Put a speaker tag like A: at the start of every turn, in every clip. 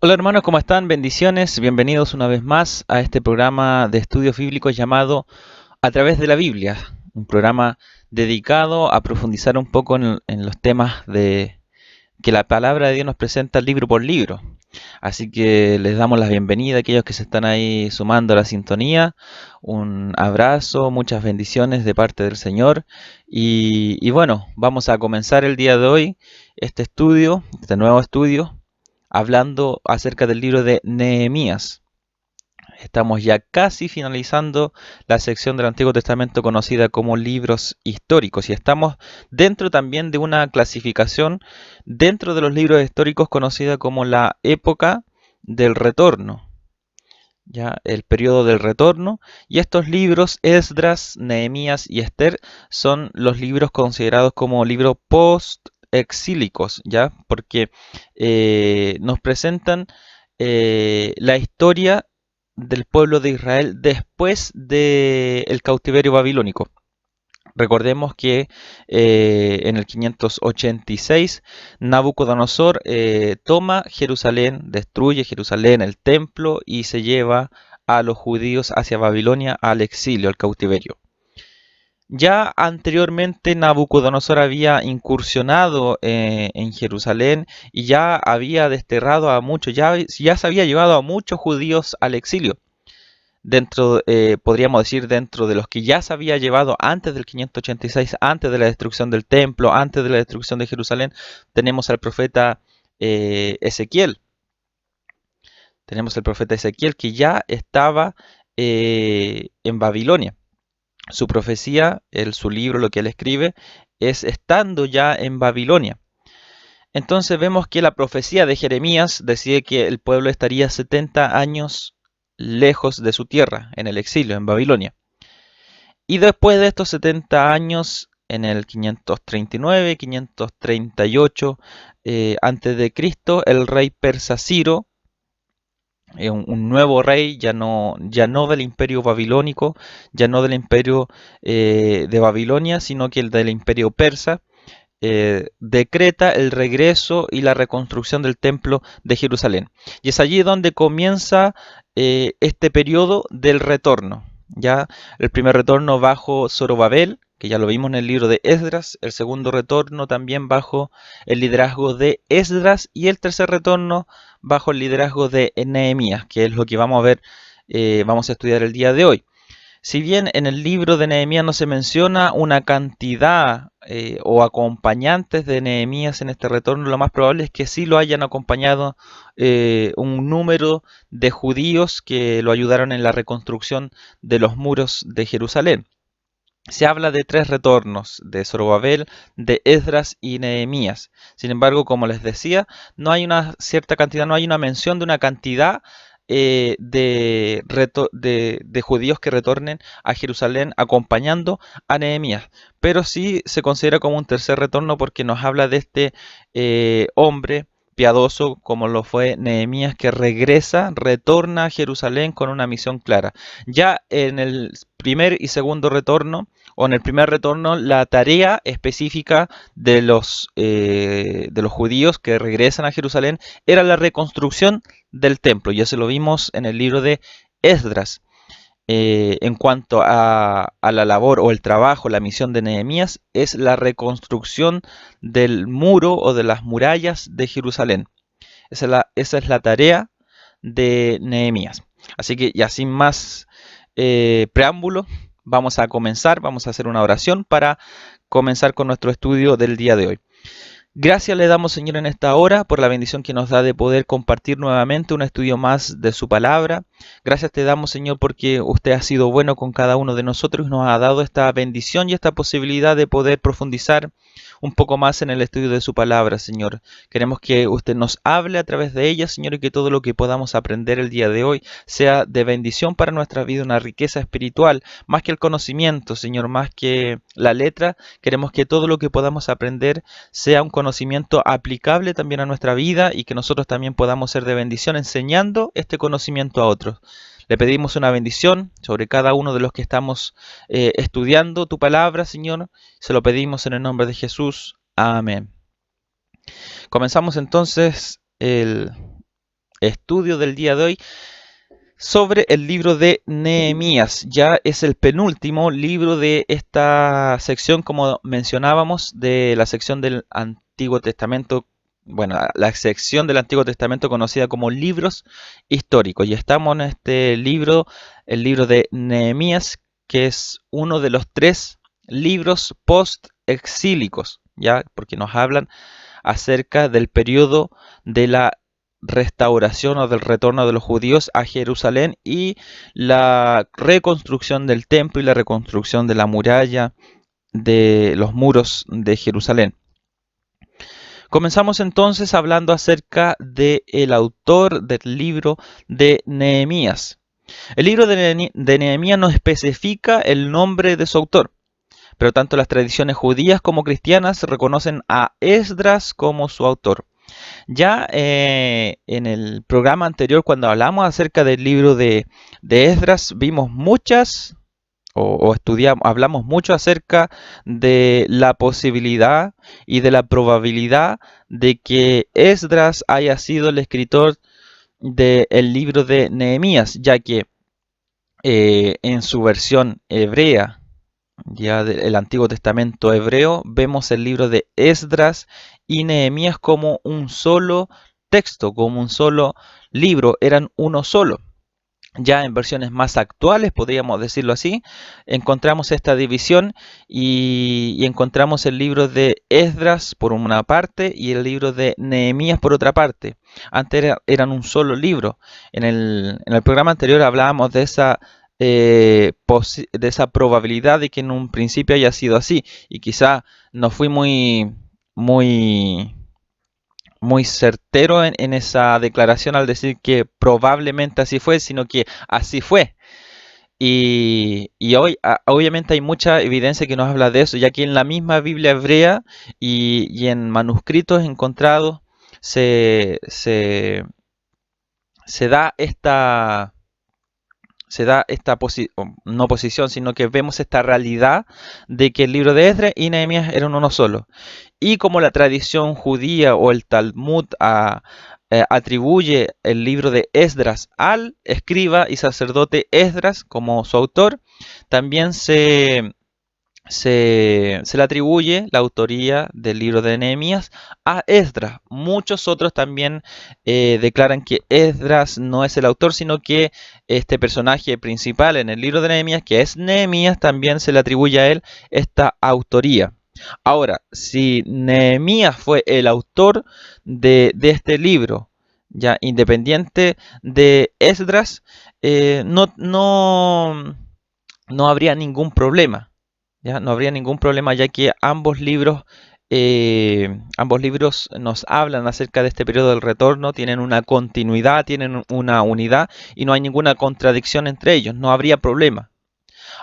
A: Hola hermanos, ¿cómo están? Bendiciones, bienvenidos una vez más a este programa de estudios bíblicos llamado A través de la Biblia, un programa dedicado a profundizar un poco en los temas de que la palabra de Dios nos presenta libro por libro. Así que les damos la bienvenida a aquellos que se están ahí sumando a la sintonía. Un abrazo, muchas bendiciones de parte del Señor. Y bueno, vamos a comenzar el día de hoy este estudio, este nuevo estudio, hablando acerca del libro de Nehemías. Estamos ya casi finalizando la sección del Antiguo Testamento conocida como libros históricos y estamos dentro también de una clasificación dentro de los libros históricos conocida como la época del retorno, ya el periodo del retorno, y estos libros Esdras, Nehemías y Esther son los libros considerados como libros post-exílicos, ya porque nos presentan la historia del pueblo de Israel después del cautiverio babilónico. Recordemos que en el 586 Nabucodonosor toma Jerusalén, destruye Jerusalén, el templo, y se lleva a los judíos hacia Babilonia al exilio, al cautiverio. Ya anteriormente Nabucodonosor había incursionado en Jerusalén y ya había desterrado a muchos, ya se había llevado a muchos judíos al exilio. Dentro, podríamos decir, dentro de los que ya se había llevado antes del 586, antes de la destrucción del templo, antes de la destrucción de Jerusalén, tenemos al profeta Ezequiel. Tenemos al profeta Ezequiel que ya estaba en Babilonia. Su profecía, su libro, lo que él escribe, es estando ya en Babilonia. Entonces vemos que la profecía de Jeremías decía que el pueblo estaría 70 años lejos de su tierra, en el exilio, en Babilonia. Y después de estos 70 años, en el 539, 538 antes de Cristo, el rey persa Ciro, un nuevo rey, ya no del imperio babilónico, ya no del imperio de Babilonia, sino que el del imperio persa, decreta el regreso y la reconstrucción del templo de Jerusalén. Y es allí donde comienza este periodo del retorno. Ya el primer retorno bajo Zorobabel, que ya lo vimos en el libro de Esdras, el segundo retorno también bajo el liderazgo de Esdras y el tercer retorno bajo el liderazgo de Nehemías, que es lo que vamos a ver, vamos a estudiar el día de hoy. Si bien en el libro de Nehemías no se menciona una cantidad o acompañantes de Nehemías en este retorno, lo más probable es que sí lo hayan acompañado un número de judíos que lo ayudaron en la reconstrucción de los muros de Jerusalén. Se habla de tres retornos, de Zorobabel, de Esdras y Nehemías. Sin embargo, como les decía, no hay una cierta cantidad, no hay una mención de una cantidad de judíos que retornen a Jerusalén acompañando a Nehemías. Pero sí se considera como un tercer retorno porque nos habla de este hombre piadoso como lo fue Nehemías, que retorna a Jerusalén con una misión clara. Ya en el primer y segundo retorno, o en el primer retorno, la tarea específica de los judíos que regresan a Jerusalén era la reconstrucción del templo. Ya se lo vimos en el libro de Esdras. En cuanto a la labor o el trabajo, la misión de Nehemías es la reconstrucción del muro o de las murallas de Jerusalén. Esa es la tarea de Nehemías. Así que ya sin más preámbulo, vamos a comenzar, vamos a hacer una oración para comenzar con nuestro estudio del día de hoy. Gracias le damos, Señor, en esta hora por la bendición que nos da de poder compartir nuevamente un estudio más de su palabra. Gracias te damos, Señor, porque usted ha sido bueno con cada uno de nosotros y nos ha dado esta bendición y esta posibilidad de poder profundizar un poco más en el estudio de su palabra, Señor. Queremos que usted nos hable a través de ella, Señor, y que todo lo que podamos aprender el día de hoy sea de bendición para nuestra vida, una riqueza espiritual, más que el conocimiento, Señor, más que la letra. Queremos que todo lo que podamos aprender sea un conocimiento aplicable también a nuestra vida y que nosotros también podamos ser de bendición enseñando este conocimiento a otros. Le pedimos una bendición sobre cada uno de los que estamos estudiando tu palabra, Señor. Se lo pedimos en el nombre de Jesús. Amén. Comenzamos entonces estudio del día de hoy sobre el libro de Nehemías. Ya es el penúltimo libro de esta sección, como mencionábamos, de la sección del Antiguo Testamento. Bueno, la sección del Antiguo Testamento conocida como libros históricos. Y estamos en este libro, el libro de Nehemías, que es uno de los 3 libros post-exílicos, ya, porque nos hablan acerca del periodo de la restauración o del retorno de los judíos a Jerusalén y la reconstrucción del templo y la reconstrucción de la muralla, de los muros de Jerusalén. Comenzamos entonces hablando acerca del autor del libro de Nehemías. El libro de Nehemías no especifica el nombre de su autor, pero tanto las tradiciones judías como cristianas reconocen a Esdras como su autor. Ya en el programa anterior, cuando hablamos acerca del libro de Esdras, vimos muchas o estudiamos, hablamos mucho acerca de la posibilidad y de la probabilidad de que Esdras haya sido el escritor del libro de Nehemías, ya que en su versión hebrea, ya del Antiguo Testamento hebreo, vemos el libro de Esdras y Nehemías como un solo texto, como un solo libro, eran uno solo. Ya en versiones más actuales, podríamos decirlo así, encontramos esta división y encontramos el libro de Esdras por una parte y el libro de Nehemías por otra parte. Antes eran un solo libro. En el programa anterior hablábamos de esa probabilidad de que en un principio haya sido así, y quizá no fui muy certero en esa declaración al decir que probablemente así fue, sino que así fue. Y hoy obviamente hay mucha evidencia que nos habla de eso, ya que en la misma Biblia hebrea y en manuscritos encontrados se da no posición, sino que vemos esta realidad de que el libro de Esdras y Nehemías eran uno solo. Y como la tradición judía o el Talmud atribuye el libro de Esdras al escriba y sacerdote Esdras como su autor, también se le atribuye la autoría del libro de Nehemías a Esdras. Muchos otros también declaran que Esdras no es el autor, sino que este personaje principal en el libro de Nehemías, que es Nehemías, también se le atribuye a él esta autoría. Ahora, si Nehemías fue el autor de este libro, ya independiente de Esdras, no habría ningún problema. ¿Ya? No habría ningún problema, ya que ambos libros nos hablan acerca de este periodo del retorno, tienen una continuidad, tienen una unidad y no hay ninguna contradicción entre ellos, no habría problema.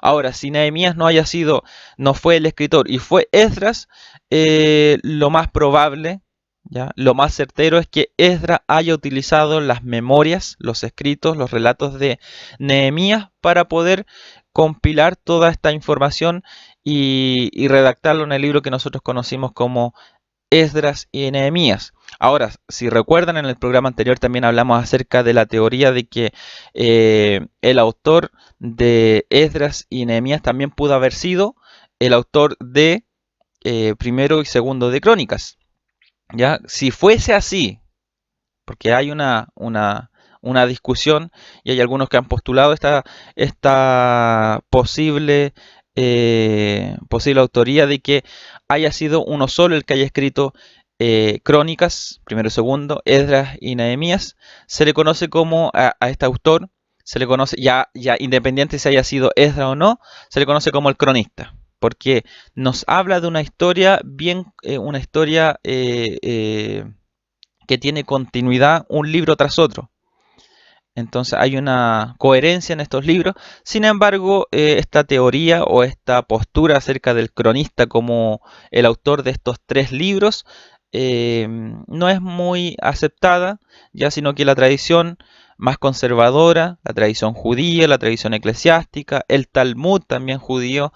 A: Ahora, si Nehemías no fue el escritor y fue Esdras, lo más probable, ¿ya? Lo más certero es que Esdras haya utilizado las memorias, los escritos, los relatos de Nehemías para poder compilar toda esta información y redactarlo en el libro que nosotros conocimos como Esdras y Nehemías. Ahora, si recuerdan, en el programa anterior también hablamos acerca de la teoría de que el autor de Esdras y Nehemías también pudo haber sido el autor de primero y segundo de Crónicas. ¿Ya? Si fuese así, porque hay una discusión y hay algunos que han postulado esta posible autoría de que haya sido uno solo el que haya escrito Crónicas, primero y segundo, Esdras y Nehemías. Se le conoce como a este autor, se le conoce ya independiente si haya sido Esdras o no, se le conoce como el cronista, porque nos habla de una historia una historia que tiene continuidad un libro tras otro. Entonces hay una coherencia en estos libros. Sin embargo, esta teoría o esta postura acerca del cronista como el autor de estos 3 libros no es muy aceptada, ya sino que la tradición más conservadora, la tradición judía, la tradición eclesiástica, el Talmud también judío,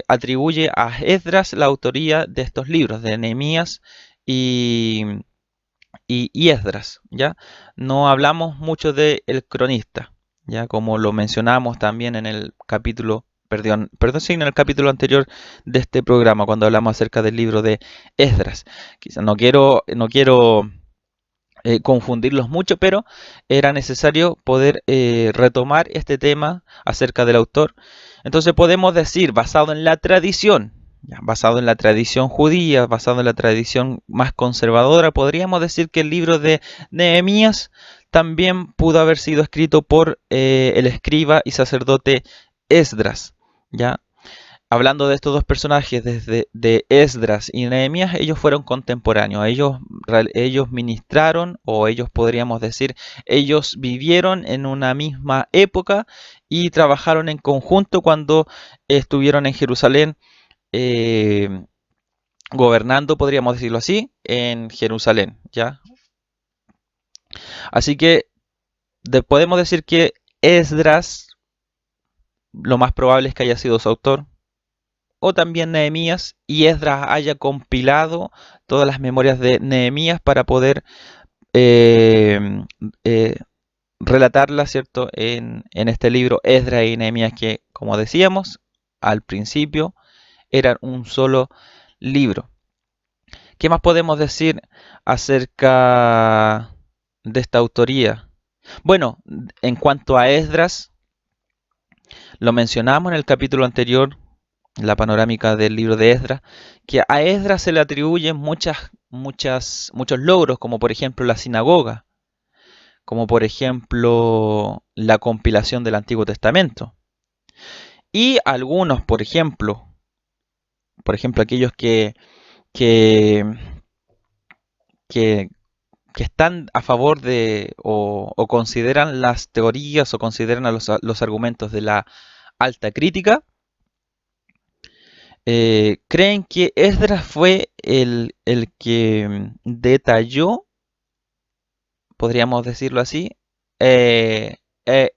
A: atribuye a Esdras la autoría de estos libros, de Nehemías y y Esdras, ¿ya? No hablamos mucho del cronista, ¿ya? Como lo mencionamos también en el capítulo, perdón, sí, en el capítulo anterior de este programa, cuando hablamos acerca del libro de Esdras. Quizás no quiero confundirlos mucho, pero era necesario poder retomar este tema acerca del autor. Entonces podemos decir, basado en la tradición, ya, basado en la tradición judía, basado en la tradición más conservadora, podríamos decir que el libro de Nehemías también pudo haber sido escrito por el escriba y sacerdote Esdras, ¿ya? Hablando de estos dos personajes, desde de Esdras y Nehemías, ellos fueron contemporáneos. Ellos ministraron, o ellos podríamos decir, ellos vivieron en una misma época y trabajaron en conjunto cuando estuvieron en Jerusalén, eh, gobernando, podríamos decirlo así, en Jerusalén, ¿ya? Así que podemos decir que Esdras, lo más probable es que haya sido su autor, o también Nehemías, y Esdras haya compilado todas las memorias de Nehemías para poder eh, eh, relatarlas, ¿cierto? En este libro, Esdras y Nehemías, que, como decíamos al principio, eran un solo libro. ¿Qué más podemos decir acerca de esta autoría? Bueno, en cuanto a Esdras, lo mencionamos en el capítulo anterior, la panorámica del libro de Esdras, que a Esdras se le atribuyen muchos logros, como por ejemplo la sinagoga, como por ejemplo la compilación del Antiguo Testamento. Y algunos, por ejemplo aquellos que, que, que están a favor de o consideran las teorías o consideran a los argumentos de la alta crítica, creen que Esdras fue el que detalló, podríamos decirlo así, eh,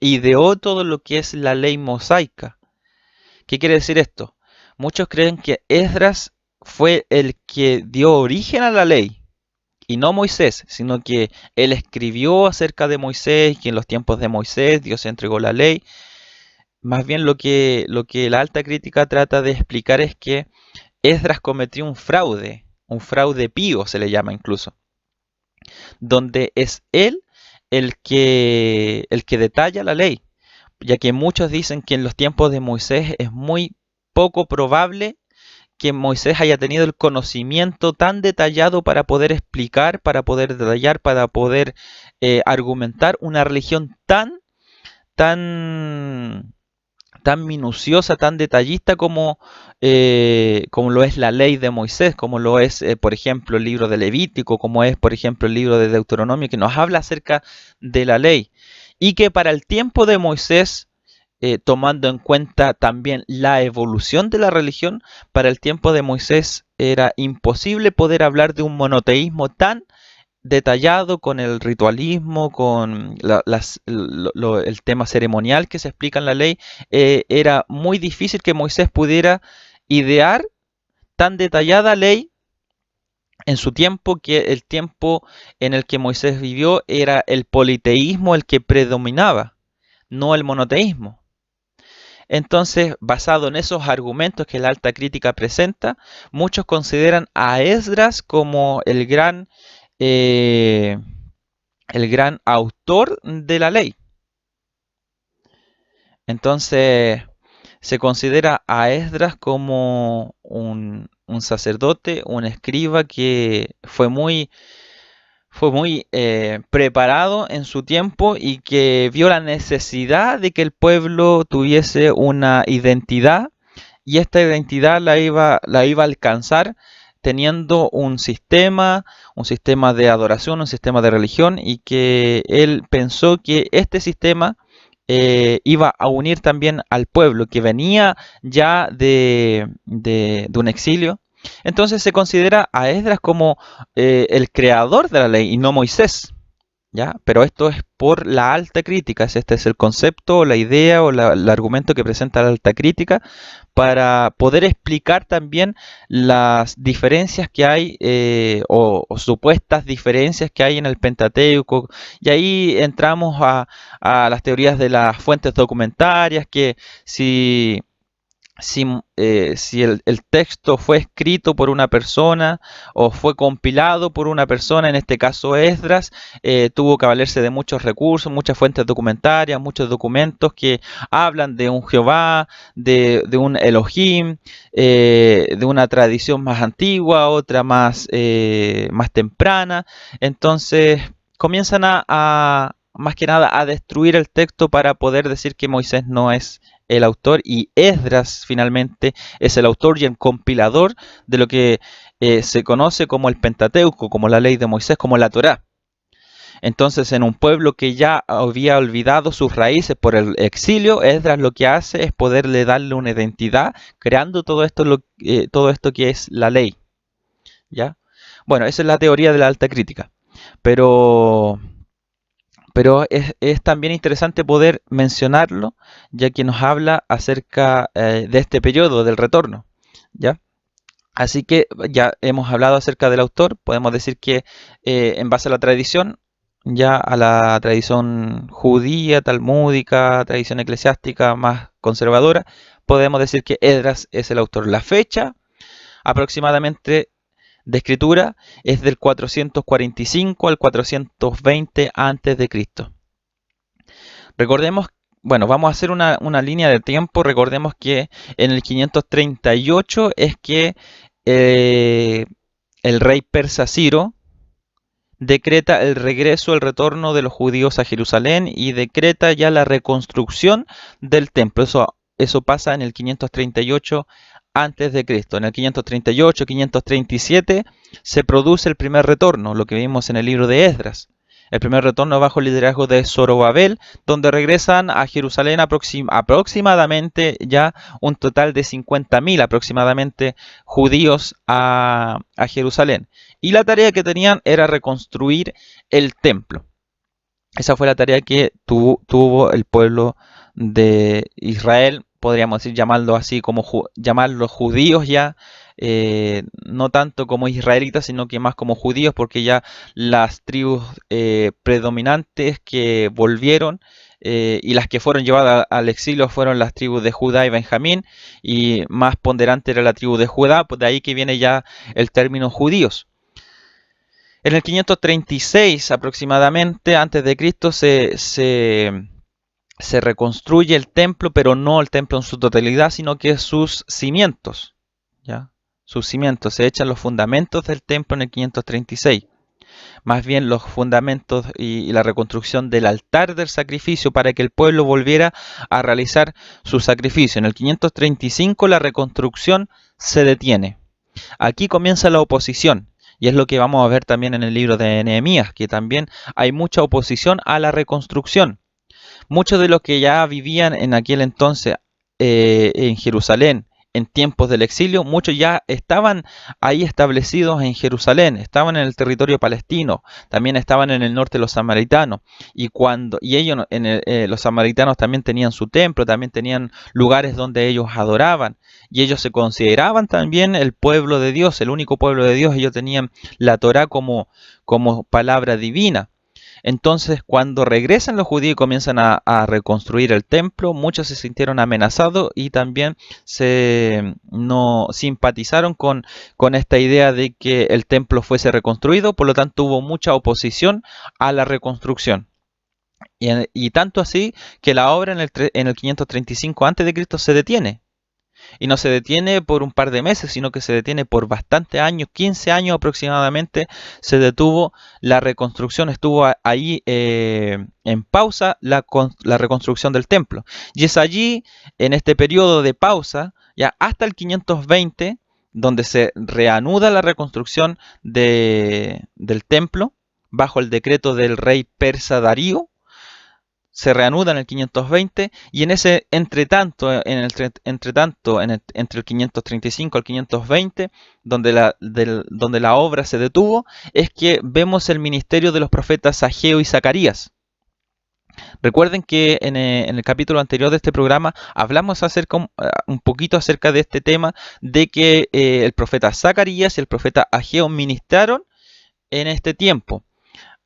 A: ideó todo lo que es la ley mosaica. ¿Qué quiere decir esto? Muchos creen que Esdras fue el que dio origen a la ley, y no Moisés, sino que él escribió acerca de Moisés, y en los tiempos de Moisés Dios entregó la ley. Más bien lo que la alta crítica trata de explicar es que Esdras cometió un fraude pío se le llama incluso, donde es él el que detalla la ley, ya que muchos dicen que en los tiempos de Moisés es muy poco probable que Moisés haya tenido el conocimiento tan detallado para poder explicar, para poder detallar, para poder argumentar una religión tan tan minuciosa, tan detallista como lo es la ley de Moisés, como lo es, por ejemplo, el libro de Levítico, como es, por ejemplo, el libro de Deuteronomio, que nos habla acerca de la ley. Y que para el tiempo de Moisés, tomando en cuenta también la evolución de la religión, para el tiempo de Moisés era imposible poder hablar de un monoteísmo tan detallado, con el ritualismo, con el tema ceremonial que se explica en la ley. Era muy difícil que Moisés pudiera idear tan detallada ley en su tiempo, que el tiempo en el que Moisés vivió era el politeísmo el que predominaba, no el monoteísmo. Entonces, basado en esos argumentos que la alta crítica presenta, muchos consideran a Esdras como eh, el gran autor de la ley. Entonces, se considera a Esdras como un sacerdote, un escriba que fue muy preparado en su tiempo, y que vio la necesidad de que el pueblo tuviese una identidad, y esta identidad la iba a alcanzar teniendo un sistema de adoración, un sistema de religión, y que él pensó que este sistema iba a unir también al pueblo que venía ya de un exilio. Entonces se considera a Esdras como el creador de la ley y no Moisés. ¿ya? Pero esto es por la alta crítica. Este es el concepto, la idea o el argumento que presenta la alta crítica para poder explicar también las diferencias que hay o supuestas diferencias que hay en el Pentateuco. Y ahí entramos a las teorías de las fuentes documentarias, que si si el texto fue escrito por una persona o fue compilado por una persona, en este caso Esdras, tuvo que valerse de muchos recursos, muchas fuentes documentarias, muchos documentos que hablan de un Jehová, de un Elohim, de una tradición más antigua, otra más temprana. Entonces comienzan más que nada a destruir el texto para poder decir que Moisés no es el autor y Esdras finalmente es el autor y el compilador de lo que se conoce como el Pentateuco, como la ley de Moisés, como la Torá. Entonces, en un pueblo que ya había olvidado sus raíces por el exilio, Esdras lo que hace es poderle darle una identidad, creando todo esto que es la ley. ¿Ya? Bueno, esa es la teoría de la alta crítica. Pero es también interesante poder mencionarlo, ya que nos habla acerca de este periodo del retorno, ¿ya? Así que ya hemos hablado acerca del autor, podemos decir que en base a la tradición, ya a la tradición judía, talmúdica, tradición eclesiástica más conservadora, podemos decir que Esdras es el autor. La fecha aproximadamente de escritura es del 445 al 420 antes de Cristo. Recordemos, bueno, vamos a hacer una línea de tiempo. Recordemos que en el 538 es que eh, el rey persa Ciro decreta el regreso, el retorno de los judíos a Jerusalén y decreta ya la reconstrucción del templo. Eso pasa en el 538 antes de Cristo. En el 538, 537 se produce el primer retorno, lo que vimos en el libro de Esdras. El primer retorno bajo el liderazgo de Zorobabel, donde regresan a Jerusalén aproximadamente ya un total de 50.000 aproximadamente judíos a Jerusalén. Y la tarea que tenían era reconstruir el templo. Esa fue la tarea que tuvo el pueblo de Israel, podríamos decir, llamarlo así, como llamarlos judíos ya, no tanto como israelitas, sino que más como judíos, porque ya las tribus predominantes que volvieron y las que fueron llevadas al exilio fueron las tribus de Judá y Benjamín, y más ponderante era la tribu de Judá, pues de ahí que viene ya el término judíos. En el 536 aproximadamente antes de Cristo se reconstruye el templo, pero no el templo en su totalidad, sino que sus cimientos, ¿ya? Sus cimientos, se echan los fundamentos del templo en el 536. Más bien los fundamentos y la reconstrucción del altar del sacrificio para que el pueblo volviera a realizar su sacrificio. En el 535 la reconstrucción se detiene. Aquí comienza la oposición. Y es lo que vamos a ver también en el libro de Nehemías, que también hay mucha oposición a la reconstrucción. Muchos de los que ya vivían en aquel entonces en Jerusalén, en tiempos del exilio, muchos ya estaban ahí establecidos en Jerusalén, estaban en el territorio palestino, también estaban en el norte los samaritanos, y ellos, los samaritanos también tenían su templo, también tenían lugares donde ellos adoraban, y ellos se consideraban también el pueblo de Dios, el único pueblo de Dios. Ellos tenían la Torá como palabra divina. Entonces, cuando regresan los judíos y comienzan a reconstruir el templo, muchos se sintieron amenazados y también no simpatizaron con esta idea de que el templo fuese reconstruido. Por lo tanto, hubo mucha oposición a la reconstrucción. Y tanto así que la obra en el 535 a.C. se detiene. Y no se detiene por un par de meses, sino que se detiene por bastantes años, 15 años aproximadamente, se detuvo la reconstrucción, estuvo ahí en pausa la reconstrucción del templo. Y es allí, en este periodo de pausa, ya hasta el 520, donde se reanuda la reconstrucción del templo, bajo el decreto del rey persa Darío. se reanuda en el 520 y en ese entretanto, entre el 535 al 520, donde la obra se detuvo, es que vemos el ministerio de los profetas Ageo y Zacarías. Recuerden que en el capítulo anterior de este programa hablamos un poquito acerca de este tema, de que el profeta Zacarías y el profeta Ageo ministraron en este tiempo.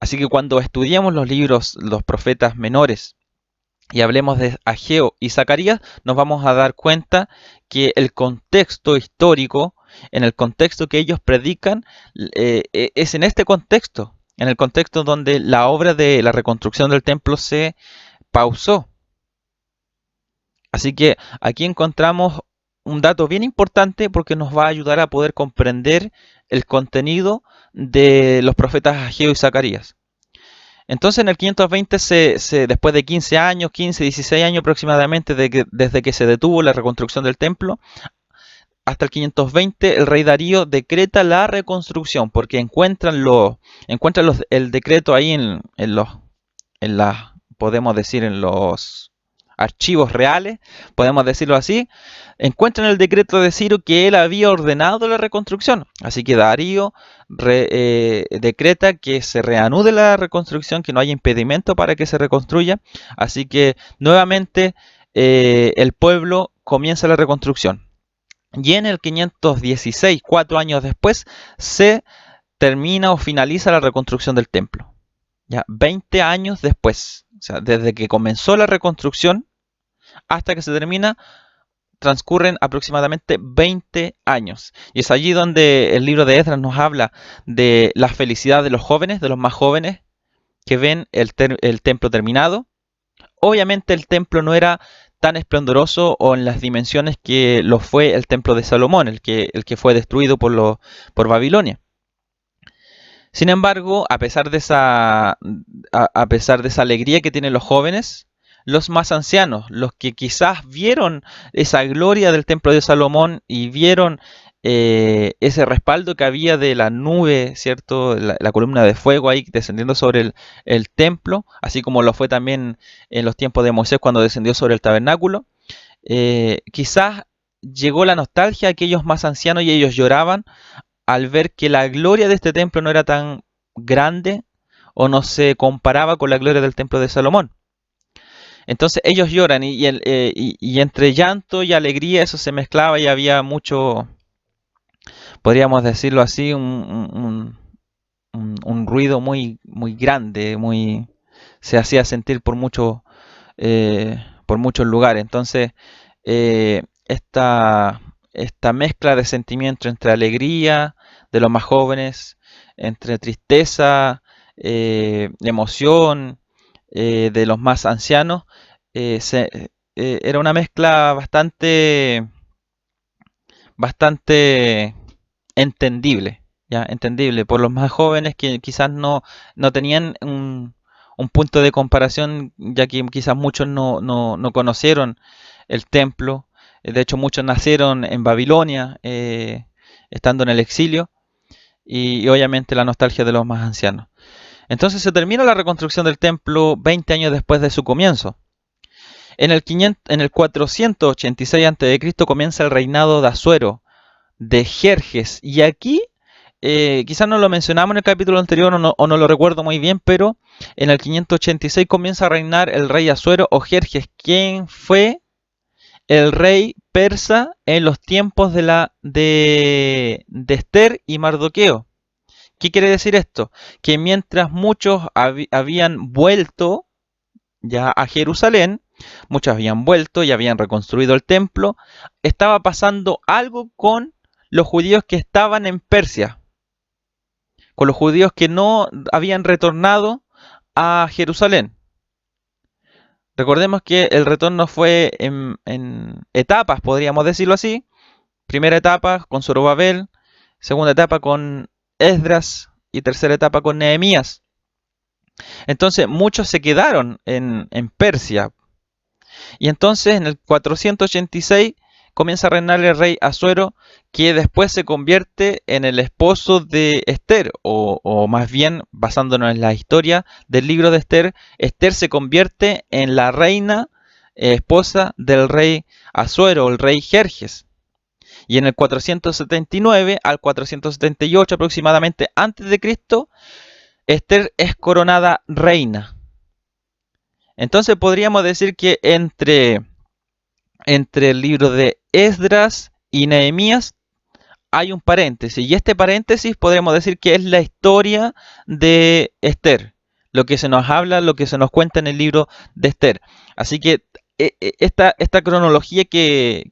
A: Así que cuando estudiamos los libros, los profetas menores, y hablemos de Ageo y Zacarías, nos vamos a dar cuenta que el contexto histórico, en el contexto que ellos predican, es en este contexto, en el contexto donde la obra de la reconstrucción del templo se pausó. Así que aquí encontramos un dato bien importante porque nos va a ayudar a poder comprender el contenido de los profetas Ageo y Zacarías. Entonces en el 520, después de 15 años, 15, 16 años aproximadamente, desde que se detuvo la reconstrucción del templo, hasta el 520 el rey Darío decreta la reconstrucción, porque encuentran el decreto ahí podemos decir, en los archivos reales, podemos decirlo así, encuentran el decreto de Ciro que él había ordenado la reconstrucción. Así que Darío decreta que se reanude la reconstrucción, que no haya impedimento para que se reconstruya. Así que nuevamente el pueblo comienza la reconstrucción. Y en el 516, 4 años después, se termina o finaliza la reconstrucción del templo. Ya 20 años después, o sea, desde que comenzó la reconstrucción hasta que se termina, transcurren aproximadamente 20 años. Y es allí donde el libro de Esdras nos habla de la felicidad de los jóvenes, de los más jóvenes, que ven el templo terminado. Obviamente el templo no era tan esplendoroso o en las dimensiones que lo fue el templo de Salomón, el que fue destruido por Babilonia. Sin embargo, a pesar de esa alegría que tienen los jóvenes, los más ancianos, los que quizás vieron esa gloria del templo de Salomón y vieron ese respaldo que había de la nube, ¿cierto? La columna de fuego ahí descendiendo sobre el templo, así como lo fue también en los tiempos de Moisés cuando descendió sobre el tabernáculo. Quizás llegó la nostalgia a aquellos más ancianos y ellos lloraban al ver que la gloria de este templo no era tan grande o no se comparaba con la gloria del templo de Salomón. Entonces ellos lloran y entre llanto y alegría eso se mezclaba y había mucho, podríamos decirlo así, un ruido muy, muy grande, se hacía sentir por muchos lugares. Entonces esta mezcla de sentimientos entre alegría de los más jóvenes, entre tristeza, emoción de los más ancianos, era una mezcla bastante entendible, ¿ya? Entendible por los más jóvenes que quizás no tenían un punto de comparación, ya que quizás muchos no conocieron el templo. De hecho, muchos nacieron en Babilonia, estando en el exilio, y obviamente la nostalgia de los más ancianos. Entonces se termina la reconstrucción del templo 20 años después de su comienzo. En el 486 a.C. comienza el reinado de Asuero, de Jerjes, y aquí quizás no lo mencionamos en el capítulo anterior o no lo recuerdo muy bien, pero en el 586 comienza a reinar el rey Asuero o Jerjes, quien fue el rey persa en los tiempos de Esther y Mardoqueo. ¿Qué quiere decir esto? Que mientras muchos habían vuelto ya a Jerusalén, muchos habían vuelto y habían reconstruido el templo, estaba pasando algo con los judíos que estaban en Persia, con los judíos que no habían retornado a Jerusalén. Recordemos que el retorno fue en etapas, podríamos decirlo así. Primera etapa con Zorobabel, segunda etapa con Esdras y tercera etapa con Nehemías. Entonces muchos se quedaron en Persia. Y entonces en el 486 comienza a reinar el rey Asuero, que después se convierte en el esposo de Esther, o más bien, basándonos en la historia del libro de Esther, Esther se convierte en la reina esposa del rey Asuero, el rey Jerjes. Y en el 479 al 478 aproximadamente antes de Cristo, Esther es coronada reina. Entonces podríamos decir que entre el libro de Esdras y Nehemías hay un paréntesis, y este paréntesis podríamos decir que es la historia de Esther, lo que se nos habla, lo que se nos cuenta en el libro de Esther. Así que esta cronología que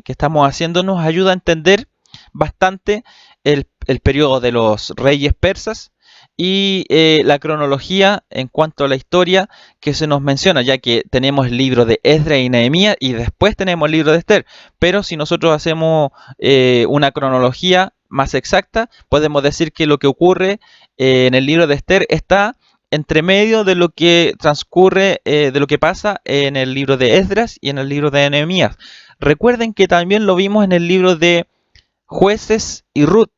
A: estamos haciendo nos ayuda a entender bastante el periodo de los reyes persas y la cronología en cuanto a la historia que se nos menciona, ya que tenemos el libro de Esdras y Nehemías y después tenemos el libro de Esther. Pero si nosotros hacemos una cronología más exacta, podemos decir que lo que ocurre en el libro de Esther está entre medio de lo que transcurre, de lo que pasa en el libro de Esdras y en el libro de Nehemías. Recuerden que también lo vimos en el libro de Jueces y Ruth.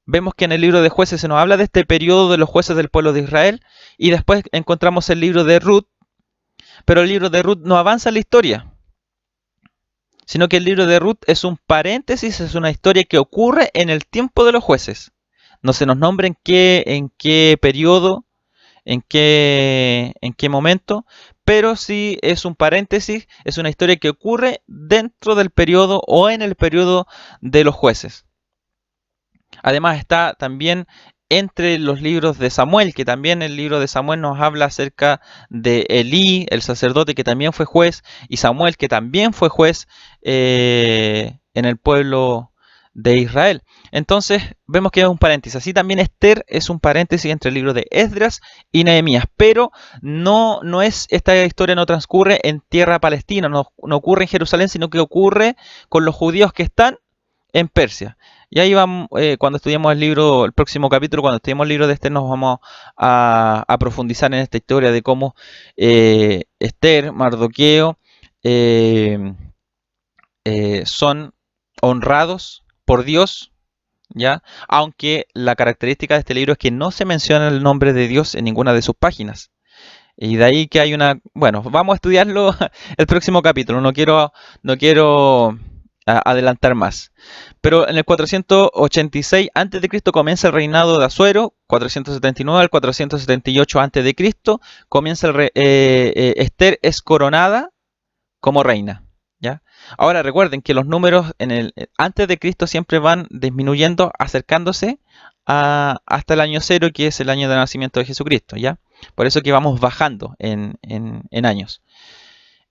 A: Vemos que en el libro de Jueces se nos habla de este periodo de los jueces del pueblo de Israel, y después encontramos el libro de Ruth, pero el libro de Ruth no avanza la historia, sino que el libro de Ruth es un paréntesis, es una historia que ocurre en el tiempo de los jueces. No se nos nombra en qué periodo, en qué momento, pero sí es un paréntesis, es una historia que ocurre dentro del periodo o en el periodo de los jueces. Además está también entre los libros de Samuel, que también el libro de Samuel nos habla acerca de Elí, el sacerdote que también fue juez, y Samuel que también fue juez en el pueblo de Israel. Entonces vemos que es un paréntesis. Así también Esther es un paréntesis entre el libro de Esdras y Nehemías, pero no es, esta historia no transcurre en tierra palestina, no ocurre en Jerusalén, sino que ocurre con los judíos que están en Persia. Y ahí vamos, cuando estudiemos el libro, el próximo capítulo, cuando estudiemos el libro de Esther, nos vamos a profundizar en esta historia de cómo Esther, Mardoqueo, son honrados por Dios, ¿ya? Aunque la característica de este libro es que no se menciona el nombre de Dios en ninguna de sus páginas. Y de ahí que hay una... Bueno, vamos a estudiarlo el próximo capítulo, no quiero adelantar más. Pero en el 486 a.C. comienza el reinado de Asuero, 479 al 478 a.C. comienza Esther es coronada como reina, ¿ya? Ahora recuerden que los números antes de Cristo siempre van disminuyendo, acercándose hasta el año 0, que es el año de nacimiento de Jesucristo, ¿ya? Por eso que vamos bajando en años.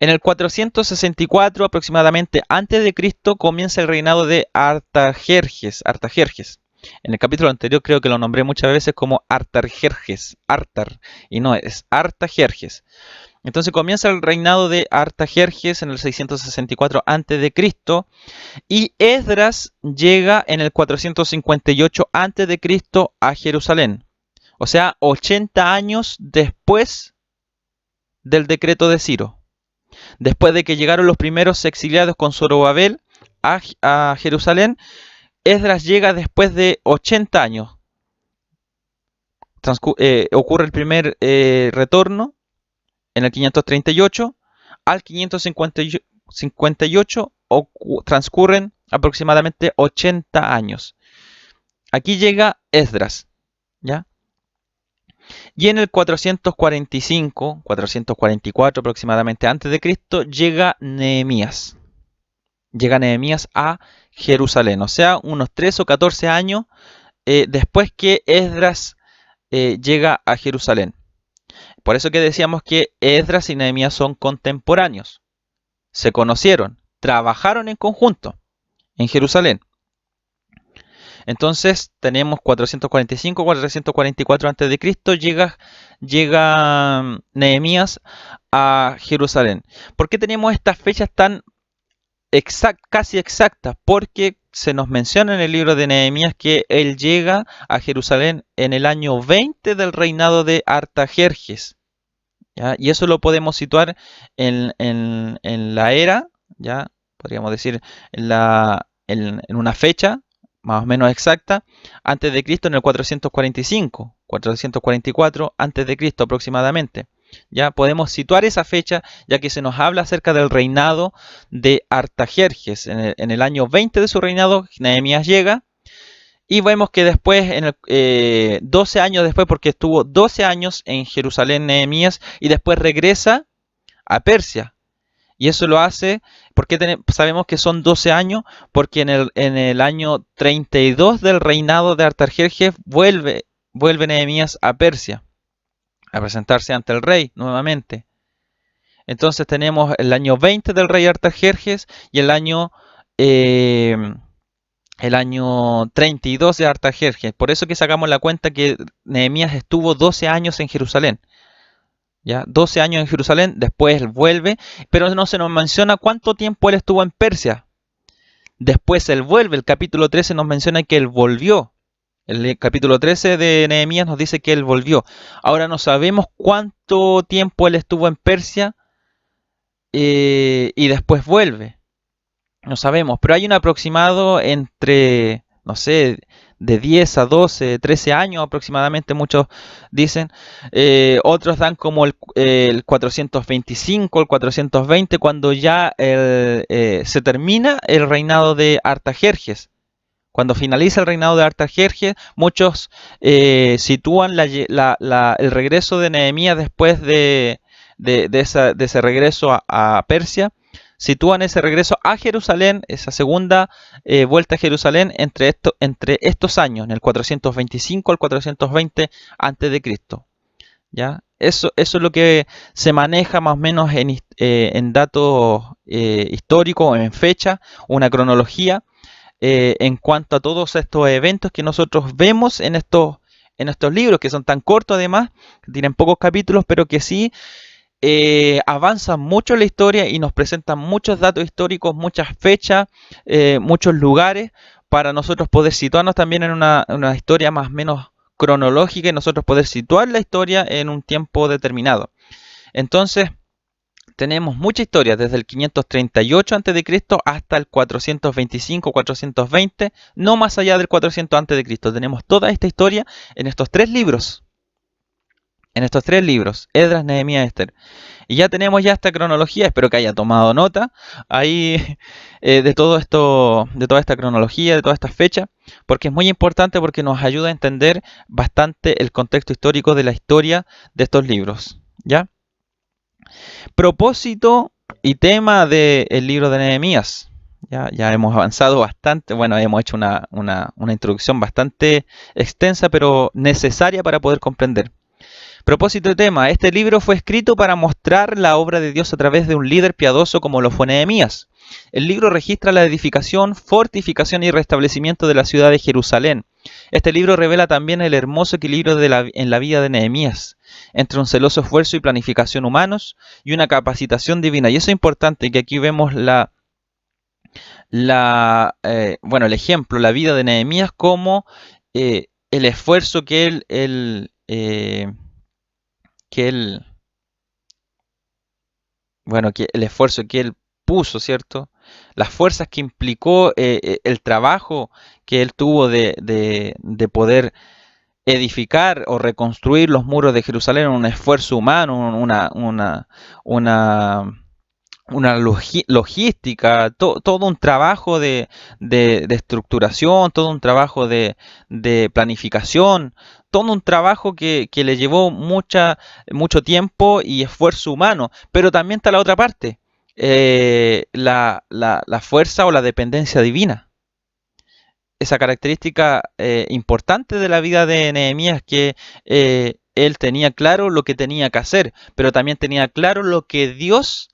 A: En el 464 aproximadamente antes de Cristo comienza el reinado de Artajerjes. En el capítulo anterior creo que lo nombré muchas veces como Artajerjes, y no, es Artajerjes. Entonces comienza el reinado de Artajerjes en el 664 antes de Cristo, y Esdras llega en el 458 antes de Cristo a Jerusalén. O sea, 80 años después del decreto de Ciro. Después de que llegaron los primeros exiliados con Zorobabel a Jerusalén, Esdras llega después de 80 años. Ocurre el primer retorno en el 538. Al 558 transcurren aproximadamente 80 años. Aquí llega Esdras, ¿ya? Y en el 445, 444 aproximadamente antes de Cristo, llega Nehemías. Llega Nehemías a Jerusalén, o sea, unos 3 o 14 años después que Esdras llega a Jerusalén. Por eso que decíamos que Esdras y Nehemías son contemporáneos. Se conocieron, trabajaron en conjunto en Jerusalén. Entonces tenemos 445, 444 a.C. llega Nehemías a Jerusalén. ¿Por qué tenemos estas fechas tan casi exactas? Porque se nos menciona en el libro de Nehemías que él llega a Jerusalén en el año 20 del reinado de Artajerjes, ¿ya? Y eso lo podemos situar en la era, ¿ya? podríamos decir en una fecha más o menos exacta, antes de Cristo en el 445, 444 antes de Cristo aproximadamente. Ya podemos situar esa fecha, ya que se nos habla acerca del reinado de Artajerjes. En el año 20 de su reinado, Nehemías llega, y vemos que después, 12 años después, porque estuvo 12 años en Jerusalén Nehemías, y después regresa a Persia. Y eso lo hace, porque sabemos que son 12 años, porque en el año 32 del reinado de Artajerjes vuelve Nehemías a Persia, a presentarse ante el rey nuevamente. Entonces tenemos el año 20 del rey Artajerjes y el año 32 de Artajerjes. Por eso que sacamos la cuenta que Nehemías estuvo 12 años en Jerusalén. ¿Ya? 12 años en Jerusalén, después él vuelve, pero no se nos menciona cuánto tiempo él estuvo en Persia. Después él vuelve, el capítulo 13 nos menciona que él volvió. El capítulo 13 de Nehemías nos dice que él volvió. Ahora no sabemos cuánto tiempo él estuvo en Persia y después vuelve. No sabemos, pero hay un aproximado entre, no sé, de 10 a 12, 13 años aproximadamente, muchos dicen. Otros dan como el 425, el 420, cuando ya se termina el reinado de Artajerjes. Cuando finaliza el reinado de Artajerjes, muchos sitúan el regreso de Nehemías después de ese regreso a Persia. Sitúan ese regreso a Jerusalén, esa segunda vuelta a Jerusalén entre estos años, en el 425 al 420 a.C. ¿Ya? Eso es lo que se maneja más o menos en datos históricos, en fecha, una cronología en cuanto a todos estos eventos que nosotros vemos en estos libros, que son tan cortos además, que tienen pocos capítulos, pero que sí avanzan mucho la historia y nos presentan muchos datos históricos, muchas fechas, muchos lugares, para nosotros poder situarnos también en una historia más o menos cronológica y nosotros poder situar la historia en un tiempo determinado. Entonces, tenemos mucha historia desde el 538 a.C. hasta el 425-420, no más allá del 400 a.C. Tenemos toda esta historia en estos tres libros. Esdras, Nehemías, Esther. Y ya tenemos esta cronología, espero que haya tomado nota ahí de todo esto, de toda esta cronología, de toda esta fecha, porque es muy importante porque nos ayuda a entender bastante el contexto histórico de la historia de estos libros. ¿Ya? Propósito y tema del libro de Nehemías. Ya hemos avanzado bastante, bueno, hemos hecho una introducción bastante extensa, pero necesaria para poder comprender. Propósito y tema. Este libro fue escrito para mostrar la obra de Dios a través de un líder piadoso como lo fue Nehemías. El libro registra la edificación, fortificación y restablecimiento de la ciudad de Jerusalén. Este libro revela también el hermoso equilibrio en la vida de Nehemías, entre un celoso esfuerzo y planificación humanos y una capacitación divina. Y eso es importante, que aquí vemos el ejemplo, la vida de Nehemías, como el esfuerzo que el esfuerzo que él puso, ¿cierto? Las fuerzas que implicó, el trabajo que él tuvo de poder edificar o reconstruir los muros de Jerusalén, un esfuerzo humano, una logística, todo un trabajo de estructuración, todo un trabajo de planificación, todo un trabajo que le llevó mucho tiempo y esfuerzo humano. Pero también está la otra parte, la fuerza o la dependencia divina. Esa característica importante de la vida de Nehemías, que él tenía claro lo que tenía que hacer, pero también tenía claro lo que Dios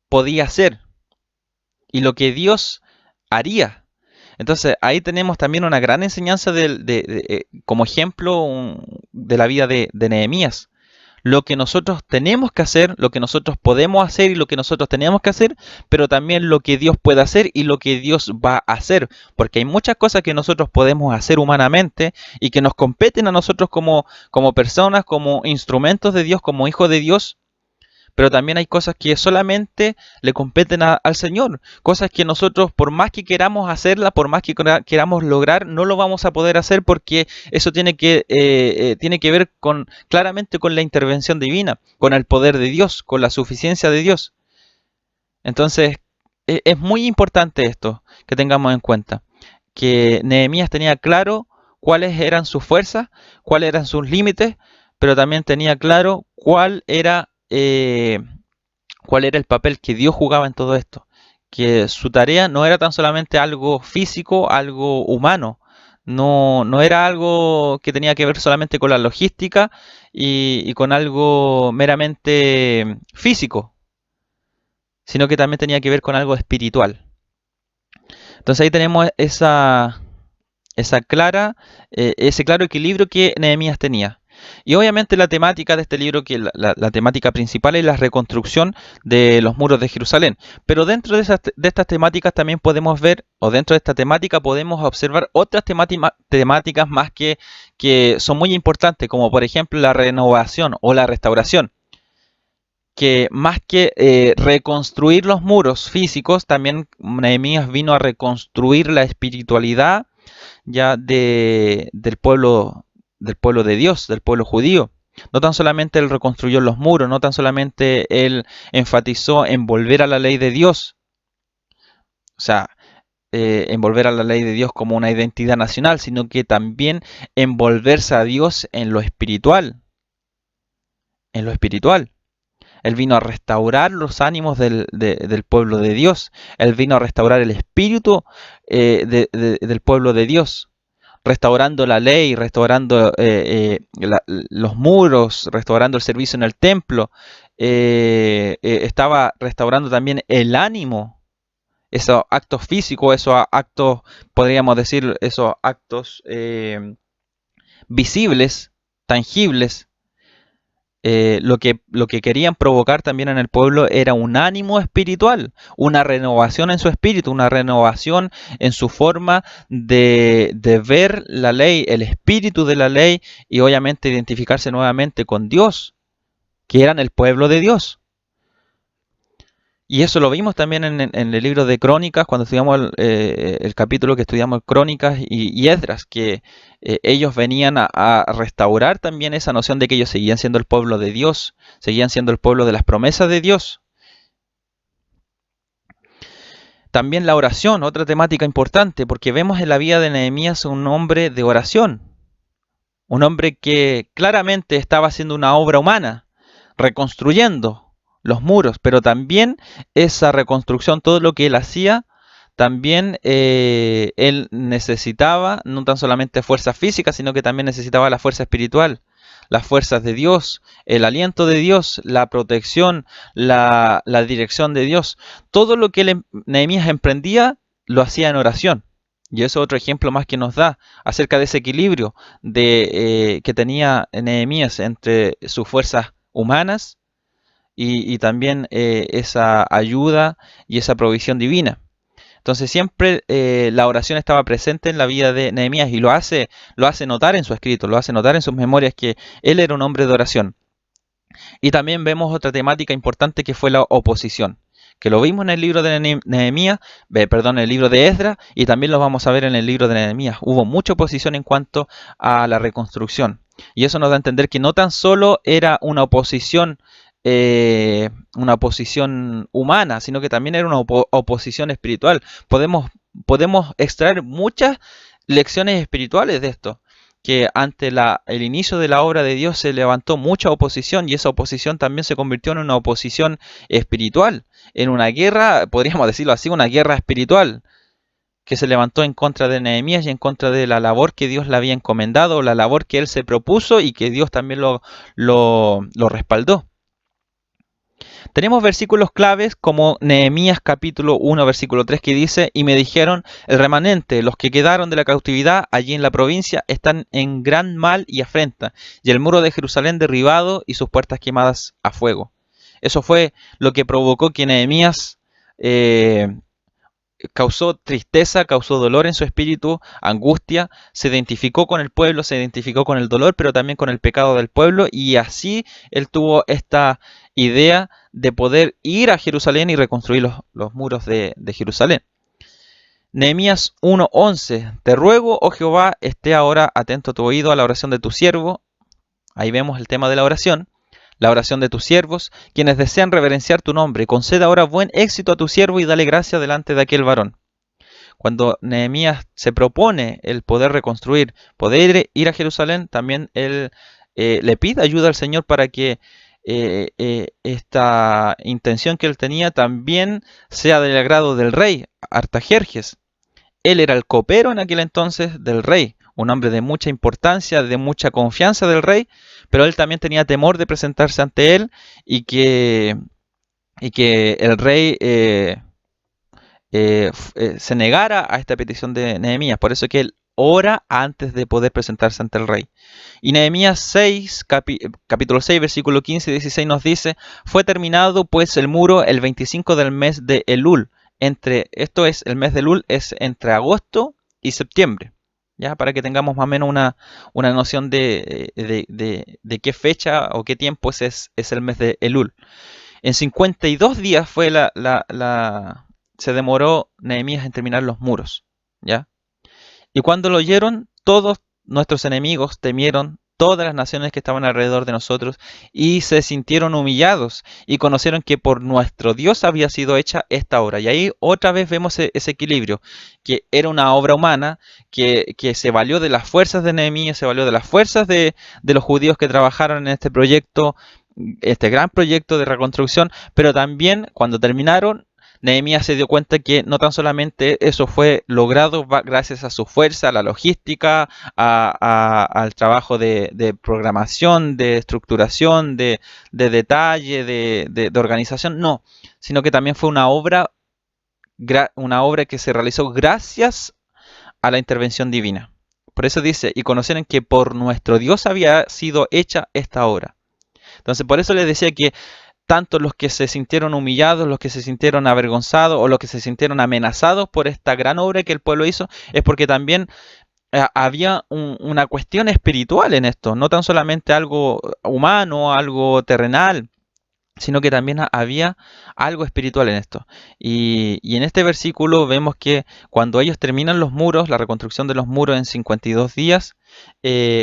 A: podía hacer y lo que Dios haría. Entonces ahí tenemos también una gran enseñanza como ejemplo de la vida de Nehemías. Lo que nosotros tenemos que hacer, lo que nosotros podemos hacer y lo que nosotros tenemos que hacer, pero también lo que Dios puede hacer y lo que Dios va a hacer. Porque hay muchas cosas que nosotros podemos hacer humanamente y que nos competen a nosotros como personas, como instrumentos de Dios, como hijos de Dios. pero también hay cosas que solamente le competen al Señor, cosas que nosotros, por más que queramos hacerlas, por más que queramos lograr, no lo vamos a poder hacer porque eso tiene que ver claramente con la intervención divina, con el poder de Dios, con la suficiencia de Dios. Entonces, es muy importante esto que tengamos en cuenta, que Nehemías tenía claro cuáles eran sus fuerzas, cuáles eran sus límites, pero también tenía claro cuál era el papel que Dios jugaba en todo esto, que su tarea no era tan solamente algo físico, algo humano, no era algo que tenía que ver solamente con la logística y con algo meramente físico, sino que también tenía que ver con algo espiritual. Entonces ahí tenemos ese claro equilibrio que Nehemías tenía. Y obviamente la temática de este libro, que la temática principal es la reconstrucción de los muros de Jerusalén. Pero dentro de estas temáticas también podemos ver, o dentro de esta temática podemos observar otras temáticas más que son muy importantes, como por ejemplo la renovación o la restauración. Que más que reconstruir los muros físicos, también Nehemías vino a reconstruir la espiritualidad ya del pueblo de Dios, del pueblo judío. No tan solamente él reconstruyó los muros, no tan solamente él enfatizó en volver a la ley de Dios, o sea, en volver a la ley de Dios como una identidad nacional, sino que también en volverse a Dios en lo espiritual, en lo espiritual. Él vino a restaurar los ánimos del pueblo de Dios. Él vino a restaurar el espíritu del pueblo de Dios, restaurando la ley, restaurando los muros, restaurando el servicio en el templo. Estaba restaurando también el ánimo, esos actos físicos, esos actos, podríamos decir, esos actos visibles, tangibles. Lo que querían provocar también en el pueblo era un ánimo espiritual, una renovación en su espíritu, una renovación en su forma de ver la ley, el espíritu de la ley y obviamente identificarse nuevamente con Dios, que eran el pueblo de Dios. Y eso lo vimos también en el libro de Crónicas, cuando estudiamos el capítulo que estudiamos Crónicas y Esdras, que ellos venían a restaurar también esa noción de que ellos seguían siendo el pueblo de Dios, seguían siendo el pueblo de las promesas de Dios. También la oración, otra temática importante, porque vemos en la vida de Nehemías un hombre de oración, un hombre que claramente estaba haciendo una obra humana, reconstruyendo los muros, pero también esa reconstrucción, todo lo que él hacía, también él necesitaba no tan solamente fuerza física, sino que también necesitaba la fuerza espiritual, las fuerzas de Dios, el aliento de Dios, la protección, la dirección de Dios. Todo lo que Nehemías emprendía, lo hacía en oración. Y eso es otro ejemplo más que nos da acerca de ese equilibrio que tenía Nehemías entre sus fuerzas humanas y también esa ayuda y esa provisión divina. Entonces siempre la oración estaba presente en la vida de Nehemías y lo hace notar en su escrito, lo hace notar en sus memorias que él era un hombre de oración. Y también vemos otra temática importante que fue la oposición, que lo vimos en el libro de Nehemías, en el libro de Esdras, y también lo vamos a ver en el libro de Nehemías. Hubo mucha oposición en cuanto a la reconstrucción. Y eso nos da a entender que no tan solo era una oposición humana, sino que también era una oposición espiritual. Podemos extraer muchas lecciones espirituales de esto, que ante el inicio de la obra de Dios se levantó mucha oposición y esa oposición también se convirtió en una oposición espiritual, en una guerra, podríamos decirlo así, una guerra espiritual que se levantó en contra de Nehemías y en contra de la labor que Dios le había encomendado, la labor que él se propuso y que Dios también lo respaldó. Tenemos versículos claves como Nehemías capítulo 1 versículo 3 que dice: y me dijeron, el remanente, los que quedaron de la cautividad allí en la provincia, están en gran mal y afrenta, y el muro de Jerusalén derribado y sus puertas quemadas a fuego. Eso fue lo que provocó que Nehemías causó tristeza, causó dolor en su espíritu, angustia, se identificó con el pueblo, se identificó con el dolor, pero también con el pecado del pueblo, y así él tuvo esta idea de poder ir a Jerusalén y reconstruir los muros de Jerusalén. Nehemías 1:11. Te ruego, oh Jehová, esté ahora atento tu oído a la oración de tu siervo. Ahí vemos el tema de la oración de tus siervos, quienes desean reverenciar tu nombre. Conceda ahora buen éxito a tu siervo y dale gracia delante de aquel varón. Cuando Nehemías se propone el poder reconstruir, poder ir a Jerusalén, también él le pide ayuda al Señor para que esta intención que él tenía también sea del agrado del rey Artajerjes. Él era el copero en aquel entonces del rey, un hombre de mucha importancia, de mucha confianza del rey, pero él también tenía temor de presentarse ante él y que el rey se negara a esta petición de Nehemías. Por eso que él ora antes de poder presentarse ante el rey. Y Nehemías 6, capítulo 6, versículo 15 y 16 nos dice: fue terminado pues el muro el 25 del mes de Elul. Esto es, el mes de Elul es entre agosto y septiembre. ¿Ya? Para que tengamos más o menos una noción de qué fecha o qué tiempo es el mes de Elul. En 52 días fue se demoró Nehemías en terminar los muros. ¿Ya? Y cuando lo oyeron, todos nuestros enemigos temieron, todas las naciones que estaban alrededor de nosotros, y se sintieron humillados y conocieron que por nuestro Dios había sido hecha esta obra. Y ahí otra vez vemos ese equilibrio, que era una obra humana, que se valió de las fuerzas de Nehemías, se valió de las fuerzas de los judíos que trabajaron en este proyecto, este gran proyecto de reconstrucción, pero también cuando terminaron, Nehemías se dio cuenta que no tan solamente eso fue logrado gracias a su fuerza, a la logística, al trabajo de programación, de estructuración, de detalle, de organización, no, sino que también fue una obra que se realizó gracias a la intervención divina. Por eso dice, y conocieron que por nuestro Dios había sido hecha esta obra. Entonces, por eso les decía que tanto los que se sintieron humillados, los que se sintieron avergonzados o los que se sintieron amenazados por esta gran obra que el pueblo hizo, es porque también había una cuestión espiritual en esto, no tan solamente algo humano, algo terrenal, sino que también había algo espiritual en esto. Y en este versículo vemos que cuando ellos terminan los muros, la reconstrucción de los muros en 52 días,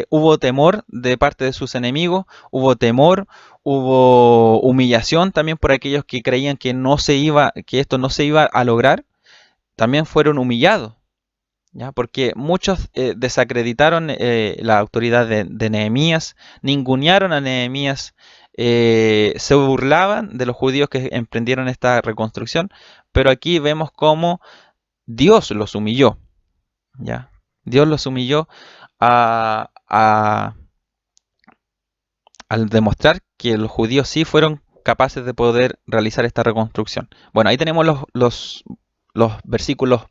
A: hubo temor de parte de sus enemigos, hubo temor, hubo humillación también por aquellos que creían que esto no se iba a lograr, también fueron humillados. ¿Ya? Porque muchos desacreditaron la autoridad de Nehemías, ningunearon a Nehemías, se burlaban de los judíos que emprendieron esta reconstrucción, pero aquí vemos cómo Dios los humilló. ¿Ya? Dios los humilló al demostrar que los judíos sí fueron capaces de poder realizar esta reconstrucción. Bueno, ahí tenemos los versículos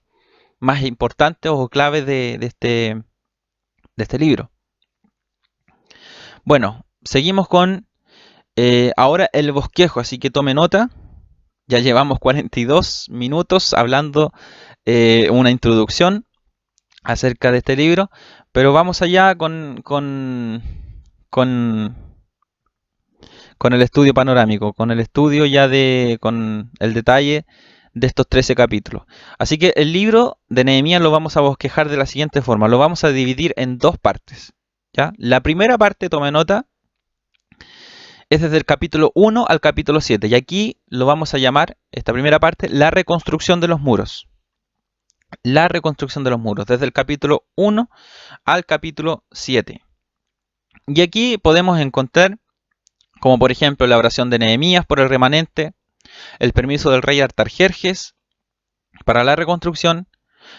A: más importantes o claves de este libro. Bueno, seguimos con ahora el bosquejo, así que tome nota. Ya llevamos 42 minutos hablando una introducción acerca de este libro, pero vamos allá con el estudio panorámico, con el estudio ya con el detalle de estos 13 capítulos. Así que el libro de Nehemías lo vamos a bosquejar de la siguiente forma. Lo vamos a dividir en dos partes. ¿Ya? La primera parte, tome nota, es desde el capítulo 1 al capítulo 7. Y aquí lo vamos a llamar, esta primera parte, la reconstrucción de los muros. La reconstrucción de los muros, desde el capítulo 1 al capítulo 7. Y aquí podemos encontrar, como por ejemplo, la oración de Nehemías por el remanente, el permiso del rey Artajerjes para la reconstrucción,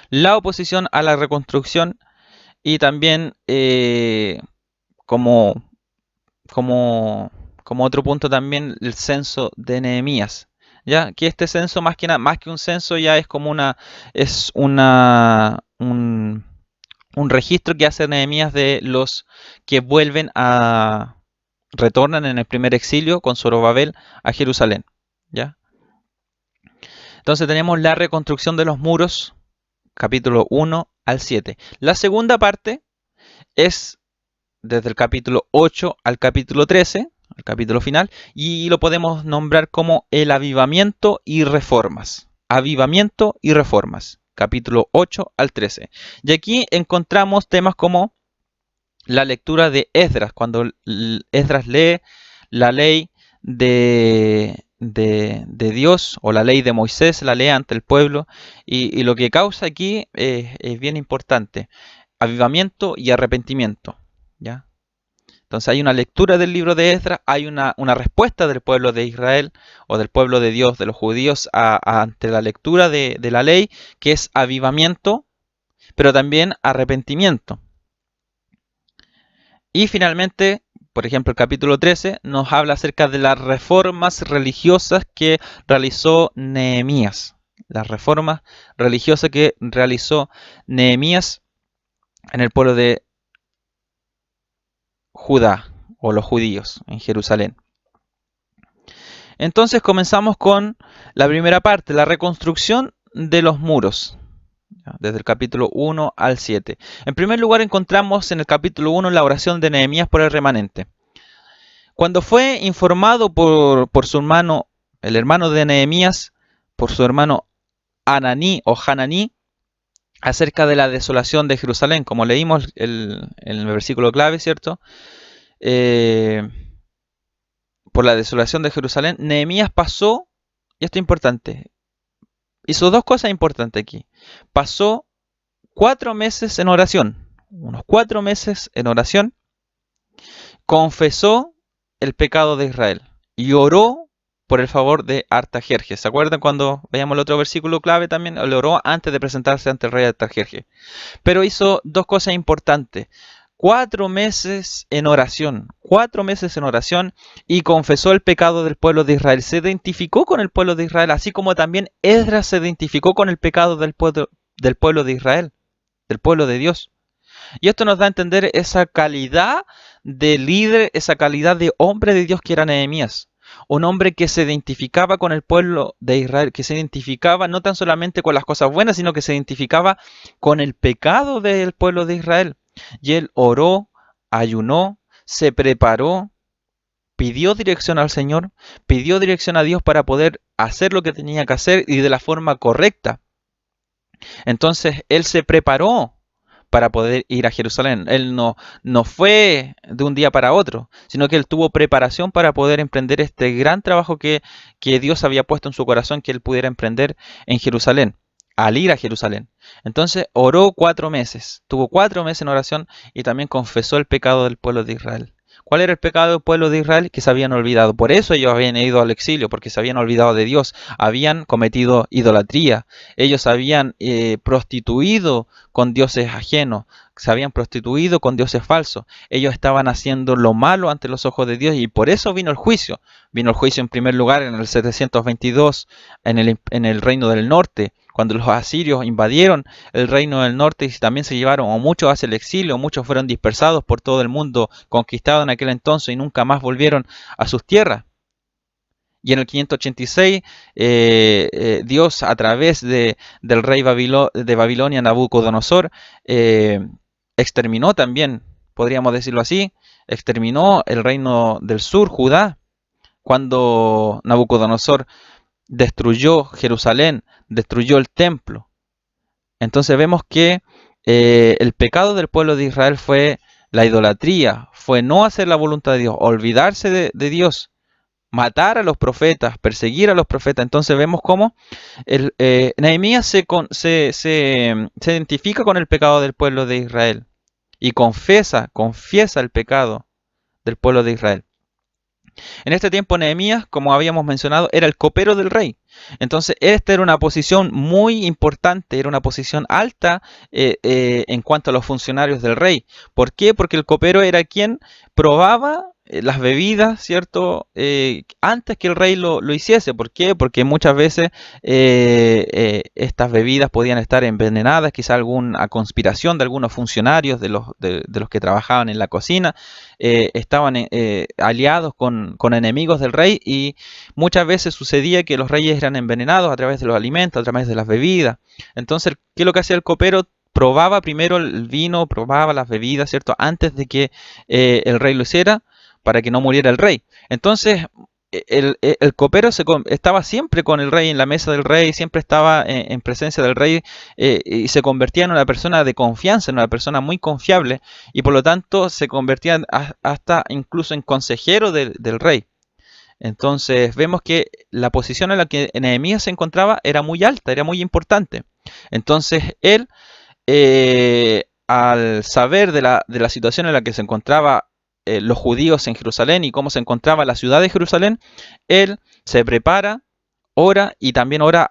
A: la oposición a la reconstrucción y también como otro punto también el censo de Nehemías. Ya que este censo más que un censo ya es como un registro que hace Nehemías de los que retornan en el primer exilio con Zorobabel a Jerusalén. ¿Ya? Entonces tenemos la reconstrucción de los muros, capítulo 1 al 7. La segunda parte es desde el capítulo 8 al capítulo 13, el capítulo final, y lo podemos nombrar como el avivamiento y reformas. Avivamiento y reformas, capítulo 8 al 13. Y aquí encontramos temas como la lectura de Esdras, cuando Esdras lee la ley de Dios o la ley de Moisés, la lee ante el pueblo, y lo que causa aquí es bien importante: avivamiento y arrepentimiento, ¿ya? Entonces hay una lectura del libro de Esdras, hay una respuesta del pueblo de Israel o del pueblo de Dios, de los judíos, ante la lectura de la ley, que es avivamiento, pero también arrepentimiento. Y finalmente, por ejemplo, el capítulo 13 nos habla acerca de las reformas religiosas que realizó Nehemías. Las reformas religiosas que realizó Nehemías en el pueblo de Judá, o los judíos en Jerusalén. Entonces comenzamos con la primera parte, la reconstrucción de los muros, desde el capítulo 1 al 7. En primer lugar encontramos en el capítulo 1 la oración de Nehemías por el remanente. Cuando fue informado por su hermano, el hermano de Nehemías, por su hermano Ananí o Hananí, acerca de la desolación de Jerusalén, como leímos en el versículo clave, ¿cierto? Por la desolación de Jerusalén, Nehemías pasó, y esto es importante, hizo dos cosas importantes aquí. Pasó 4 meses en oración, unos 4 meses en oración, confesó el pecado de Israel y oró por el favor de Artajerjes. ¿Se acuerdan cuando veíamos el otro versículo clave también? Le oró antes de presentarse ante el rey Artajerjes. Pero hizo dos cosas importantes: 4 meses en oración, 4 meses en oración, y confesó el pecado del pueblo de Israel. Se identificó con el pueblo de Israel, así como también Esdras se identificó con el pecado del pueblo de Israel, del pueblo de Dios. Y esto nos da a entender esa calidad de líder, esa calidad de hombre de Dios que era Nehemías. Un hombre que se identificaba con el pueblo de Israel, que se identificaba no tan solamente con las cosas buenas, sino que se identificaba con el pecado del pueblo de Israel. Y él oró, ayunó, se preparó, pidió dirección al Señor, pidió dirección a Dios para poder hacer lo que tenía que hacer y de la forma correcta. Entonces él se preparó para poder ir a Jerusalén. Él no fue de un día para otro, sino que él tuvo preparación para poder emprender este gran trabajo que Dios había puesto en su corazón, que él pudiera emprender en Jerusalén, al ir a Jerusalén. Entonces oró 4 meses, tuvo 4 meses en oración, y también confesó el pecado del pueblo de Israel. ¿Cuál era el pecado del pueblo de Israel? Que se habían olvidado. Por eso ellos habían ido al exilio, porque se habían olvidado de Dios. Habían cometido idolatría. Ellos habían prostituido con dioses ajenos. Se habían prostituido con dioses falsos. Ellos estaban haciendo lo malo ante los ojos de Dios, y por eso vino el juicio. Vino el juicio en primer lugar en el 722 en el reino del norte, cuando los asirios invadieron el reino del norte y también se llevaron a muchos hacia el exilio. Muchos fueron dispersados por todo el mundo conquistado en aquel entonces y nunca más volvieron a sus tierras. Y en el 586 Dios, a través del rey de Babilonia, Nabucodonosor, exterminó también, podríamos decirlo así, exterminó el reino del sur, Judá, cuando Nabucodonosor destruyó Jerusalén, destruyó el templo. Entonces vemos que el pecado del pueblo de Israel fue la idolatría, fue no hacer la voluntad de Dios, olvidarse de Dios, matar a los profetas, perseguir a los profetas. Entonces vemos cómo Nehemías se identifica con el pecado del pueblo de Israel y confiesa el pecado del pueblo de Israel. En este tiempo Nehemías, como habíamos mencionado, era el copero del rey. Entonces esta era una posición muy importante, era una posición alta en cuanto a los funcionarios del rey. ¿Por qué? Porque el copero era quien probaba las bebidas, ¿cierto? Antes que el rey lo hiciese. ¿Por qué? Porque muchas veces estas bebidas podían estar envenenadas, quizá alguna conspiración de algunos funcionarios de los que trabajaban en la cocina, estaban aliados con enemigos del rey, y muchas veces sucedía que los reyes eran envenenados a través de los alimentos, a través de las bebidas. Entonces, ¿qué es lo que hacía el copero? Probaba primero el vino, probaba las bebidas, ¿cierto? Antes de que el rey lo hiciera, para que no muriera el rey. Entonces, el copero estaba siempre con el rey, en la mesa del rey, siempre estaba en presencia del rey, y se convertía en una persona de confianza, en una persona muy confiable, y por lo tanto se convertía hasta incluso en consejero del rey. Entonces vemos que la posición en la que Nehemías se encontraba era muy alta, era muy importante. Entonces él, al saber de la situación en la que se encontraba los judíos en Jerusalén y cómo se encontraba la ciudad de Jerusalén, él se prepara, ora y también ora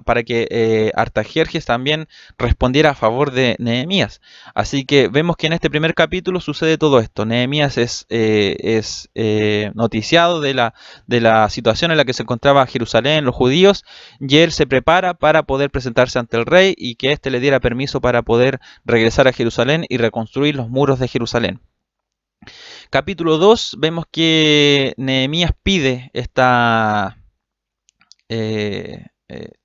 A: para que Artajerjes también respondiera a favor de Nehemías. Así que vemos que en este primer capítulo sucede todo esto. Nehemías es noticiado de la situación en la que se encontraba Jerusalén, los judíos, y él se prepara para poder presentarse ante el rey y que éste le diera permiso para poder regresar a Jerusalén y reconstruir los muros de Jerusalén. Capítulo 2, vemos que Nehemías pide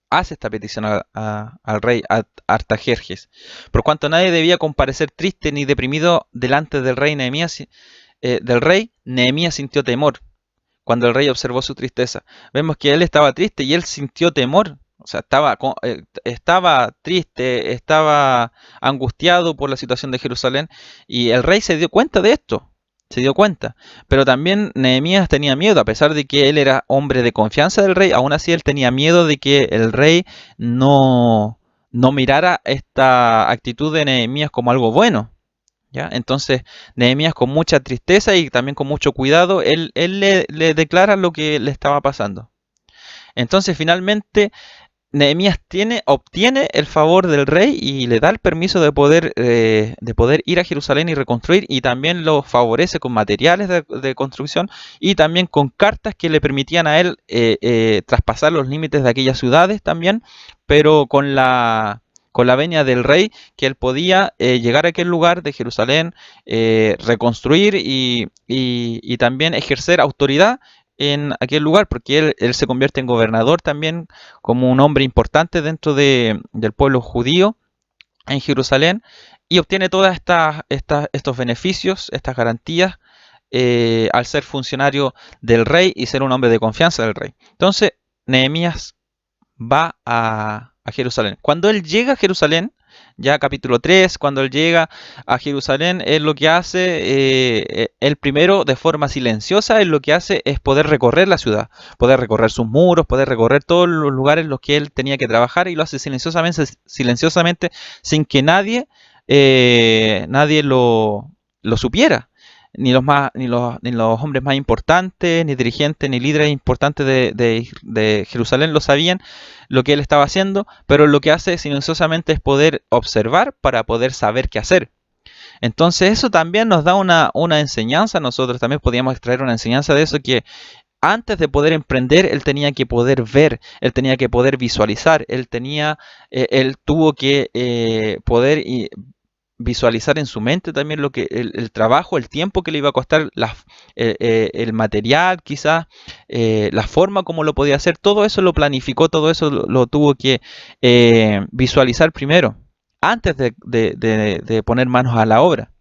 A: hace esta petición al rey Artajerjes. Por cuanto nadie debía comparecer triste ni deprimido delante del rey Nehemías sintió temor cuando el rey observó su tristeza. Vemos que él estaba triste y él sintió temor. O sea, estaba triste, estaba angustiado por la situación de Jerusalén, y el rey se dio cuenta de esto. Se dio cuenta. Pero también Nehemías tenía miedo, a pesar de que él era hombre de confianza del rey, aún así él tenía miedo de que el rey no mirara esta actitud de Nehemías como algo bueno. ¿Ya? Entonces, Nehemías, con mucha tristeza y también con mucho cuidado, él le declara lo que le estaba pasando. Entonces, finalmente, Nehemías obtiene el favor del rey y le da el permiso de poder ir a Jerusalén y reconstruir, y también lo favorece con materiales de construcción y también con cartas que le permitían a él traspasar los límites de aquellas ciudades también, pero con la venia del rey, que él podía llegar a aquel lugar de Jerusalén, reconstruir y también ejercer autoridad en aquel lugar, porque él se convierte en gobernador también, como un hombre importante dentro del pueblo judío en Jerusalén, y obtiene todos estos beneficios, estas garantías, al ser funcionario del rey y ser un hombre de confianza del rey. Entonces, Nehemías va a Jerusalén. Cuando él llega a Jerusalén, ya capítulo 3, cuando él llega a Jerusalén, él lo que hace, él primero de forma silenciosa, él lo que hace es poder recorrer la ciudad, poder recorrer sus muros, poder recorrer todos los lugares en los que él tenía que trabajar, y lo hace silenciosamente sin que nadie lo supiera. Ni los hombres más importantes, ni dirigentes, ni líderes importantes de Jerusalén lo sabían lo que él estaba haciendo, pero lo que hace silenciosamente es poder observar para poder saber qué hacer. Entonces eso también nos da una enseñanza. Nosotros también podíamos extraer una enseñanza de eso, que antes de poder emprender, él tenía que poder ver, él tenía que poder visualizar, él tuvo que poder visualizar en su mente también lo que el trabajo, el tiempo que le iba a costar, el material quizás, la forma como lo podía hacer. Todo eso lo planificó, todo eso lo tuvo que visualizar primero, antes de poner manos a la obra.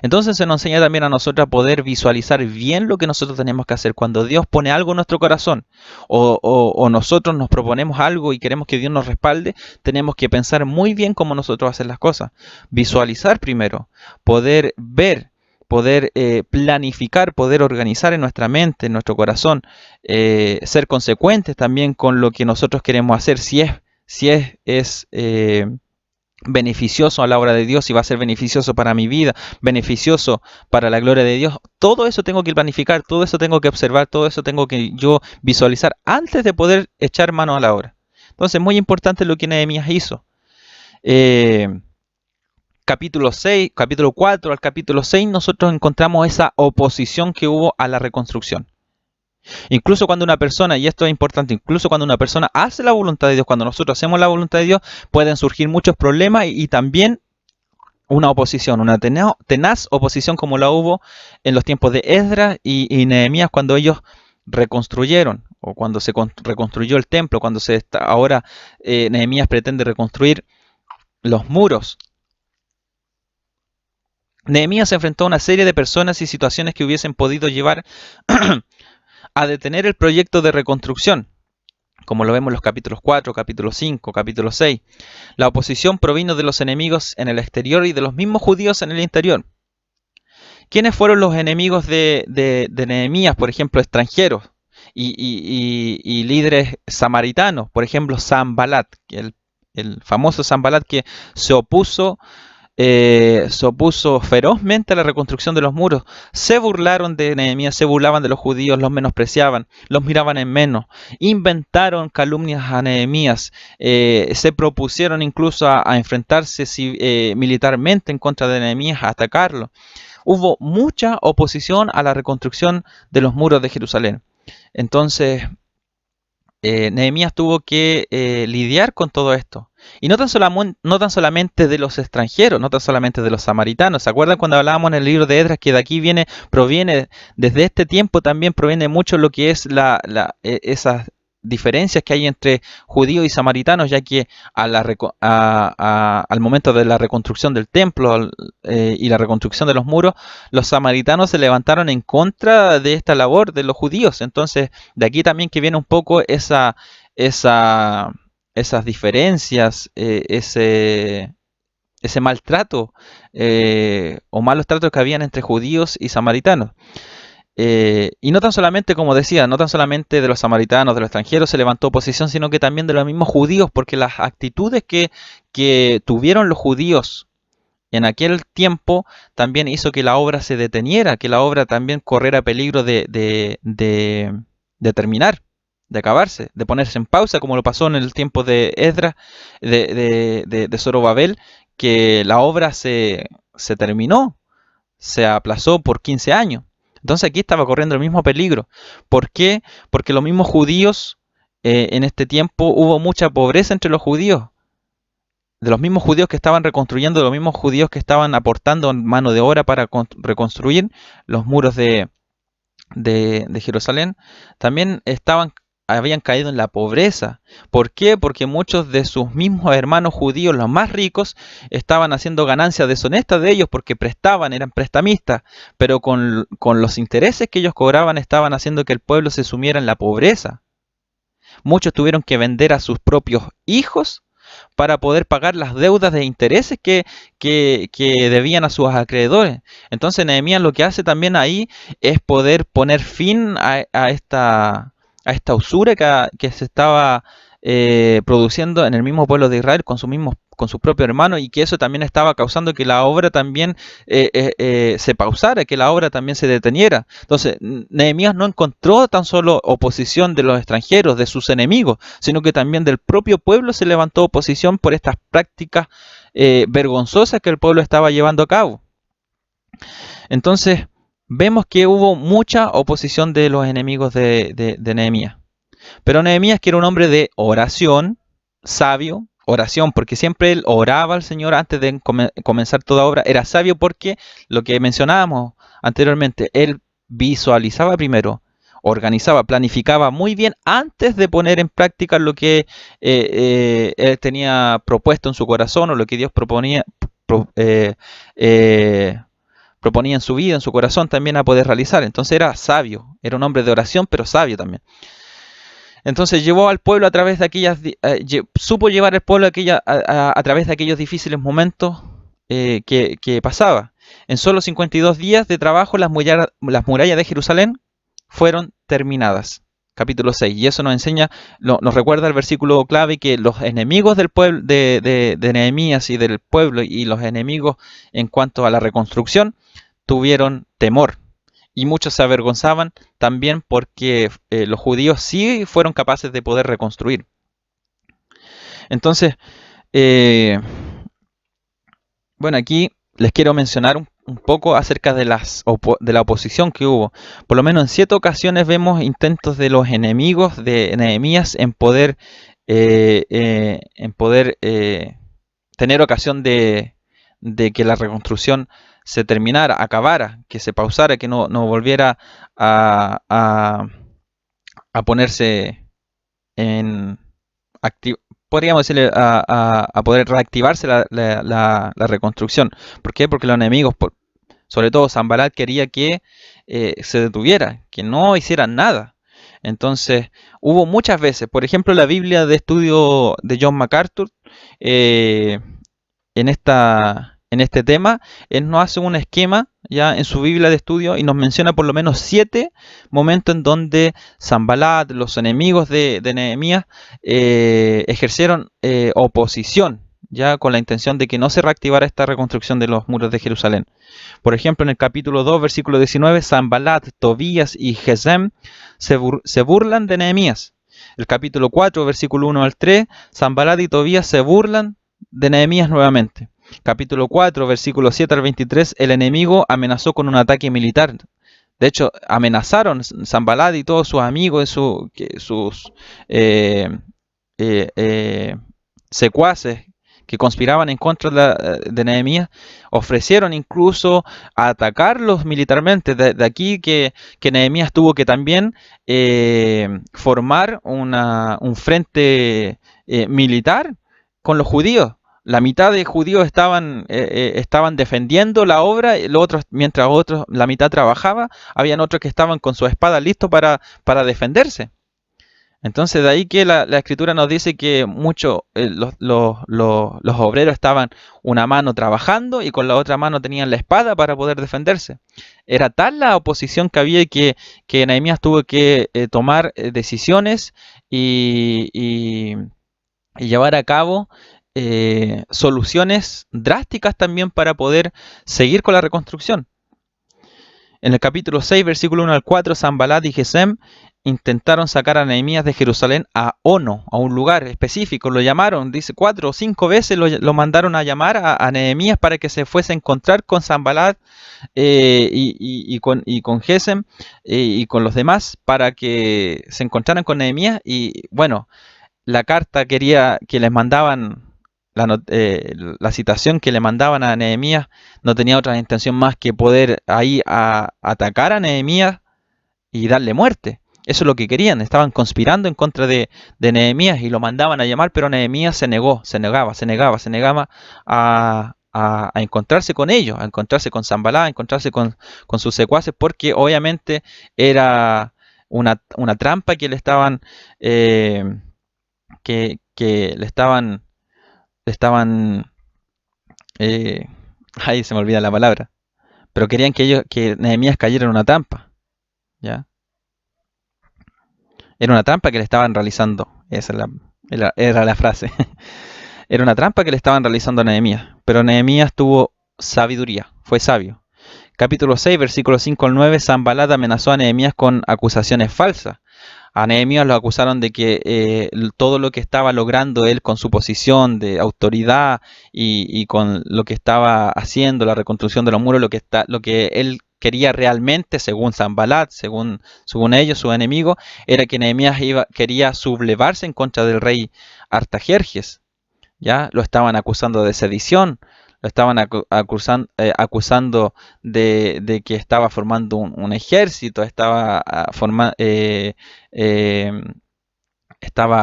A: Entonces se nos enseña también a nosotros a poder visualizar bien lo que nosotros tenemos que hacer. Cuando Dios pone algo en nuestro corazón, o nosotros nos proponemos algo y queremos que Dios nos respalde, tenemos que pensar muy bien cómo nosotros hacer las cosas. Visualizar primero, poder ver, poder planificar, poder organizar en nuestra mente, en nuestro corazón, ser consecuentes también con lo que nosotros queremos hacer, si es beneficioso a la obra de Dios, y va a ser beneficioso para mi vida, beneficioso para la gloria de Dios. Todo eso tengo que planificar, todo eso tengo que observar, todo eso tengo que yo visualizar antes de poder echar mano a la obra. Entonces, muy importante lo que Nehemías hizo. Capítulo 4 al capítulo 6, nosotros encontramos esa oposición que hubo a la reconstrucción. Incluso cuando una persona, y esto es importante, incluso cuando una persona hace la voluntad de Dios, cuando nosotros hacemos la voluntad de Dios, pueden surgir muchos problemas y también una oposición, una tenaz oposición, como la hubo en los tiempos de Esdras y Nehemías, cuando ellos reconstruyeron, o cuando se reconstruyó el templo, ahora Nehemías pretende reconstruir los muros Nehemías se enfrentó a una serie de personas y situaciones que hubiesen podido llevar a detener el proyecto de reconstrucción, como lo vemos en los capítulos 4, capítulo 5, capítulo 6. La oposición provino de los enemigos en el exterior y de los mismos judíos en el interior. ¿Quiénes fueron los enemigos de Nehemías? Por ejemplo, extranjeros y líderes samaritanos. Por ejemplo, Sanbalat, el famoso Sanbalat que se opuso se opuso ferozmente a la reconstrucción de los muros. Se burlaron de Nehemías, se burlaban de los judíos, los menospreciaban, los miraban en menos, inventaron calumnias a Nehemías, se propusieron incluso a enfrentarse militarmente en contra de Nehemías, a atacarlo. Hubo mucha oposición a la reconstrucción de los muros de Jerusalén. Entonces, Nehemías tuvo que lidiar con todo esto. Y no tan solamente de los extranjeros, no tan solamente de los samaritanos. ¿Se acuerdan cuando hablábamos en el libro de Esdras que de aquí proviene, desde este tiempo también proviene mucho lo que es esas diferencias que hay entre judíos y samaritanos, ya que al momento de la reconstrucción del templo y la reconstrucción de los muros, los samaritanos se levantaron en contra de esta labor de los judíos. Entonces, de aquí también que viene un poco esa, esas diferencias, ese maltrato o malos tratos que habían entre judíos y samaritanos. Y no tan solamente, como decía, no tan solamente de los samaritanos, de los extranjeros se levantó oposición, sino que también de los mismos judíos, porque las actitudes que tuvieron los judíos en aquel tiempo también hizo que la obra se deteniera, que la obra también corriera peligro de terminar, de acabarse, de ponerse en pausa, como lo pasó en el tiempo de Esdras, de Zorobabel, que la obra se terminó, se aplazó por 15 años. Entonces aquí estaba corriendo el mismo peligro. ¿Por qué? Porque los mismos judíos, en este tiempo hubo mucha pobreza entre los judíos. De los mismos judíos que estaban reconstruyendo, de los mismos judíos que estaban aportando mano de obra para reconstruir los muros de Jerusalén, también habían caído en la pobreza. ¿Por qué? Porque muchos de sus mismos hermanos judíos, los más ricos, estaban haciendo ganancias deshonestas de ellos porque prestaban, eran prestamistas, pero con los intereses que ellos cobraban estaban haciendo que el pueblo se sumiera en la pobreza. Muchos tuvieron que vender a sus propios hijos para poder pagar las deudas de intereses que debían a sus acreedores. Entonces Nehemías lo que hace también ahí es poder poner fin a esta usura que se estaba produciendo en el mismo pueblo de Israel con su propio hermano, y que eso también estaba causando que la obra también se pausara, que la obra también se deteniera. Entonces, Nehemías no encontró tan solo oposición de los extranjeros, de sus enemigos, sino que también del propio pueblo se levantó oposición por estas prácticas vergonzosas que el pueblo estaba llevando a cabo. Entonces, vemos que hubo mucha oposición de los enemigos de Nehemías. Pero Nehemías, que era un hombre de oración, sabio, oración, porque siempre él oraba al Señor antes de comenzar toda obra, era sabio porque lo que mencionábamos anteriormente, él visualizaba primero, organizaba, planificaba muy bien antes de poner en práctica lo que él tenía propuesto en su corazón o lo que Dios pro- eh, eh, proponía en su vida, en su corazón también a poder realizar. Entonces era sabio, era un hombre de oración, pero sabio también. Entonces llevó al pueblo a través de supo llevar al pueblo a través de aquellos difíciles momentos que pasaba. En solo 52 días de trabajo las murallas de Jerusalén fueron terminadas. Capítulo 6. Y eso nos enseña, nos recuerda el versículo clave que los enemigos del pueblo de Nehemías y del pueblo y los enemigos en cuanto a la reconstrucción tuvieron temor. Y muchos se avergonzaban también porque los judíos sí fueron capaces de poder reconstruir. Entonces, eh, bueno, aquí les quiero mencionar un poco acerca de la oposición que hubo. Por lo menos en 7 ocasiones vemos intentos de los enemigos de Nehemías en poder tener ocasión de que la reconstrucción se terminara, acabara, que se pausara, que no volviera a ponerse en activo, podríamos decirle a poder reactivarse la reconstrucción. ¿Por qué? Porque los enemigos Sobre todo Sanbalat quería que se detuviera, que no hicieran nada. Entonces, hubo muchas veces, por ejemplo, la Biblia de estudio de John MacArthur, eh, en este tema, él nos hace un esquema ya en su Biblia de estudio y nos menciona por lo menos 7 momentos en donde Sanbalat, los enemigos de Nehemías, ejercieron oposición, ya con la intención de que no se reactivara esta reconstrucción de los muros de Jerusalén. Por ejemplo, en el capítulo 2, versículo 19, Sanbalat, Tobías y Gesem se burlan de Nehemías. El capítulo 4, versículo 1 al 3, Sanbalat y Tobías se burlan de Nehemías nuevamente. Capítulo 4, versículo 7 al 23, el enemigo amenazó con un ataque militar. De hecho, amenazaron Sanbalat y todos sus amigos, sus eh, secuaces que conspiraban en contra de Nehemías, ofrecieron incluso a atacarlos militarmente. De aquí que Nehemías tuvo que también formar un frente militar con los judíos. La mitad de judíos estaban defendiendo la obra, mientras la mitad trabajaba, habían otros que estaban con su espada listos para defenderse. Entonces de ahí que la escritura nos dice que los obreros estaban una mano trabajando y con la otra mano tenían la espada para poder defenderse. Era tal la oposición que había que Nehemías tuvo que tomar decisiones y llevar a cabo soluciones drásticas también para poder seguir con la reconstrucción. En el capítulo 6, versículo 1 al 4, Sanbalat y Gesem intentaron sacar a Nehemías de Jerusalén a Ono, a un lugar específico. Lo llamaron, dice 4 o 5 veces lo mandaron a llamar a Nehemías para que se fuese a encontrar con Sanbalat y con Gesem y con los demás para que se encontraran con Nehemías. Y bueno, la carta quería que les mandaban, la citación que le mandaban a Nehemías no tenía otra intención más que poder ahí atacar a Nehemías y darle muerte. Eso es lo que querían, estaban conspirando en contra de Nehemías y lo mandaban a llamar, pero Nehemías se negaba a encontrarse con ellos, a encontrarse con Sanbalat, a encontrarse con sus secuaces, porque obviamente era una trampa que le estaban, que le estaban, ahí se me olvida la palabra, pero querían que Nehemías cayera en una trampa, ¿ya? Era una trampa que le estaban realizando. Era la frase. Era una trampa que le estaban realizando a Nehemías. Pero Nehemías tuvo sabiduría, fue sabio. Capítulo 6, versículos 5 al 9, Sanbalat amenazó a Nehemías con acusaciones falsas. A Nehemías lo acusaron de que todo lo que estaba logrando él con su posición de autoridad y con lo que estaba haciendo, la reconstrucción de los muros, lo que él quería realmente, según Sanbalat, según ellos, sus enemigos, era que Nehemías quería sublevarse en contra del rey Artajerjes. ¿Ya? Lo estaban acusando de sedición, lo estaban acusando de que estaba formando un ejército, estaba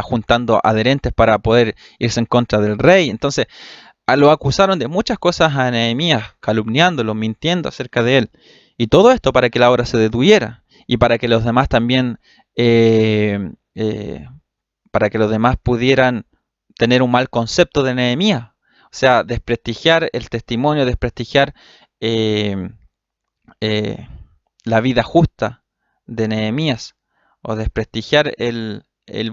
A: juntando adherentes para poder irse en contra del rey. Entonces, lo acusaron de muchas cosas a Nehemías, calumniándolo, mintiendo acerca de él. Y todo esto para que la obra se detuviera y para que los demás también, para que los demás pudieran tener un mal concepto de Nehemías. O sea, desprestigiar el testimonio, desprestigiar eh, eh, la vida justa de Nehemías o desprestigiar el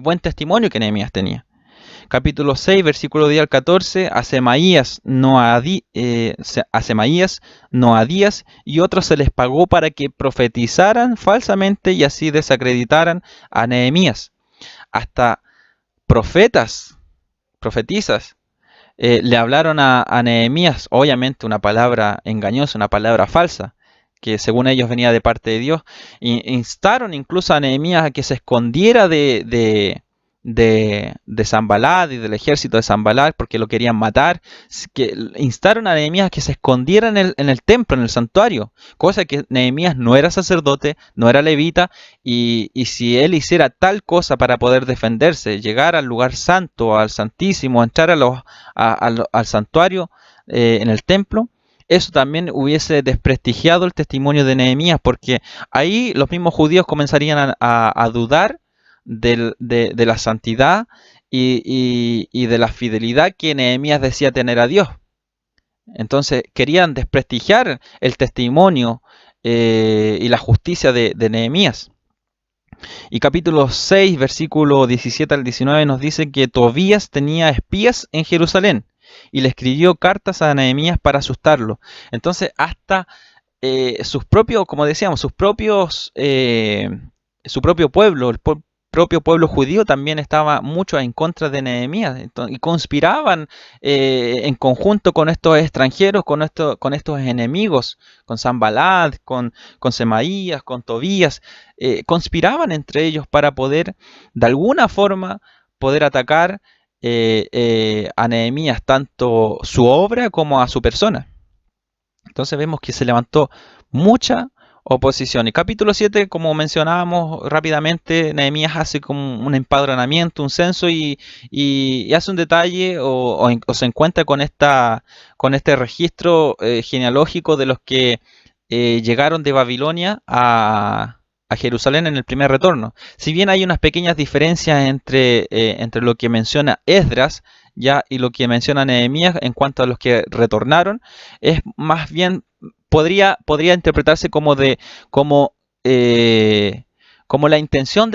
A: buen testimonio que Nehemías tenía. Capítulo 6, versículo 10 al 14, a Semaías, Noadías y otros se les pagó para que profetizaran falsamente y así desacreditaran a Nehemías. Hasta profetizas, le hablaron a Nehemías, obviamente una palabra engañosa, una palabra falsa, que según ellos venía de parte de Dios, instaron incluso a Nehemías a que se escondiera de Sanbalat y del ejército de Sanbalat porque lo querían matar, que instaron a Nehemías a que se escondiera en el templo, en el santuario, cosa que Nehemías no era sacerdote, no era levita, y si él hiciera tal cosa para poder defenderse, llegar al lugar santo, al santísimo, entrar al santuario en el templo, eso también hubiese desprestigiado el testimonio de Nehemías, porque ahí los mismos judíos comenzarían a dudar de la santidad y de la fidelidad que Nehemías decía tener a Dios. Entonces querían desprestigiar el testimonio y la justicia de Nehemías. Y capítulo 6, versículo 17 al 19 nos dice que Tobías tenía espías en Jerusalén y le escribió cartas a Nehemías para asustarlo. Entonces hasta sus propios, como decíamos, su propio pueblo, propio pueblo judío también estaba mucho en contra de Nehemías y conspiraban en conjunto con estos extranjeros, con estos enemigos, con Sanballat, con Semaías, con Tobías, conspiraban entre ellos para poder, de alguna forma, poder atacar a Nehemías, tanto su obra como a su persona. Entonces vemos que se levantó mucha oposición. Y capítulo 7, como mencionábamos rápidamente, Nehemías hace como un empadronamiento, un censo y hace un detalle o se encuentra con este registro genealógico de los que llegaron de Babilonia a Jerusalén en el primer retorno. Si bien hay unas pequeñas diferencias entre lo que menciona Esdras ya y lo que menciona Nehemías en cuanto a los que retornaron, es más bien podría interpretarse como la intención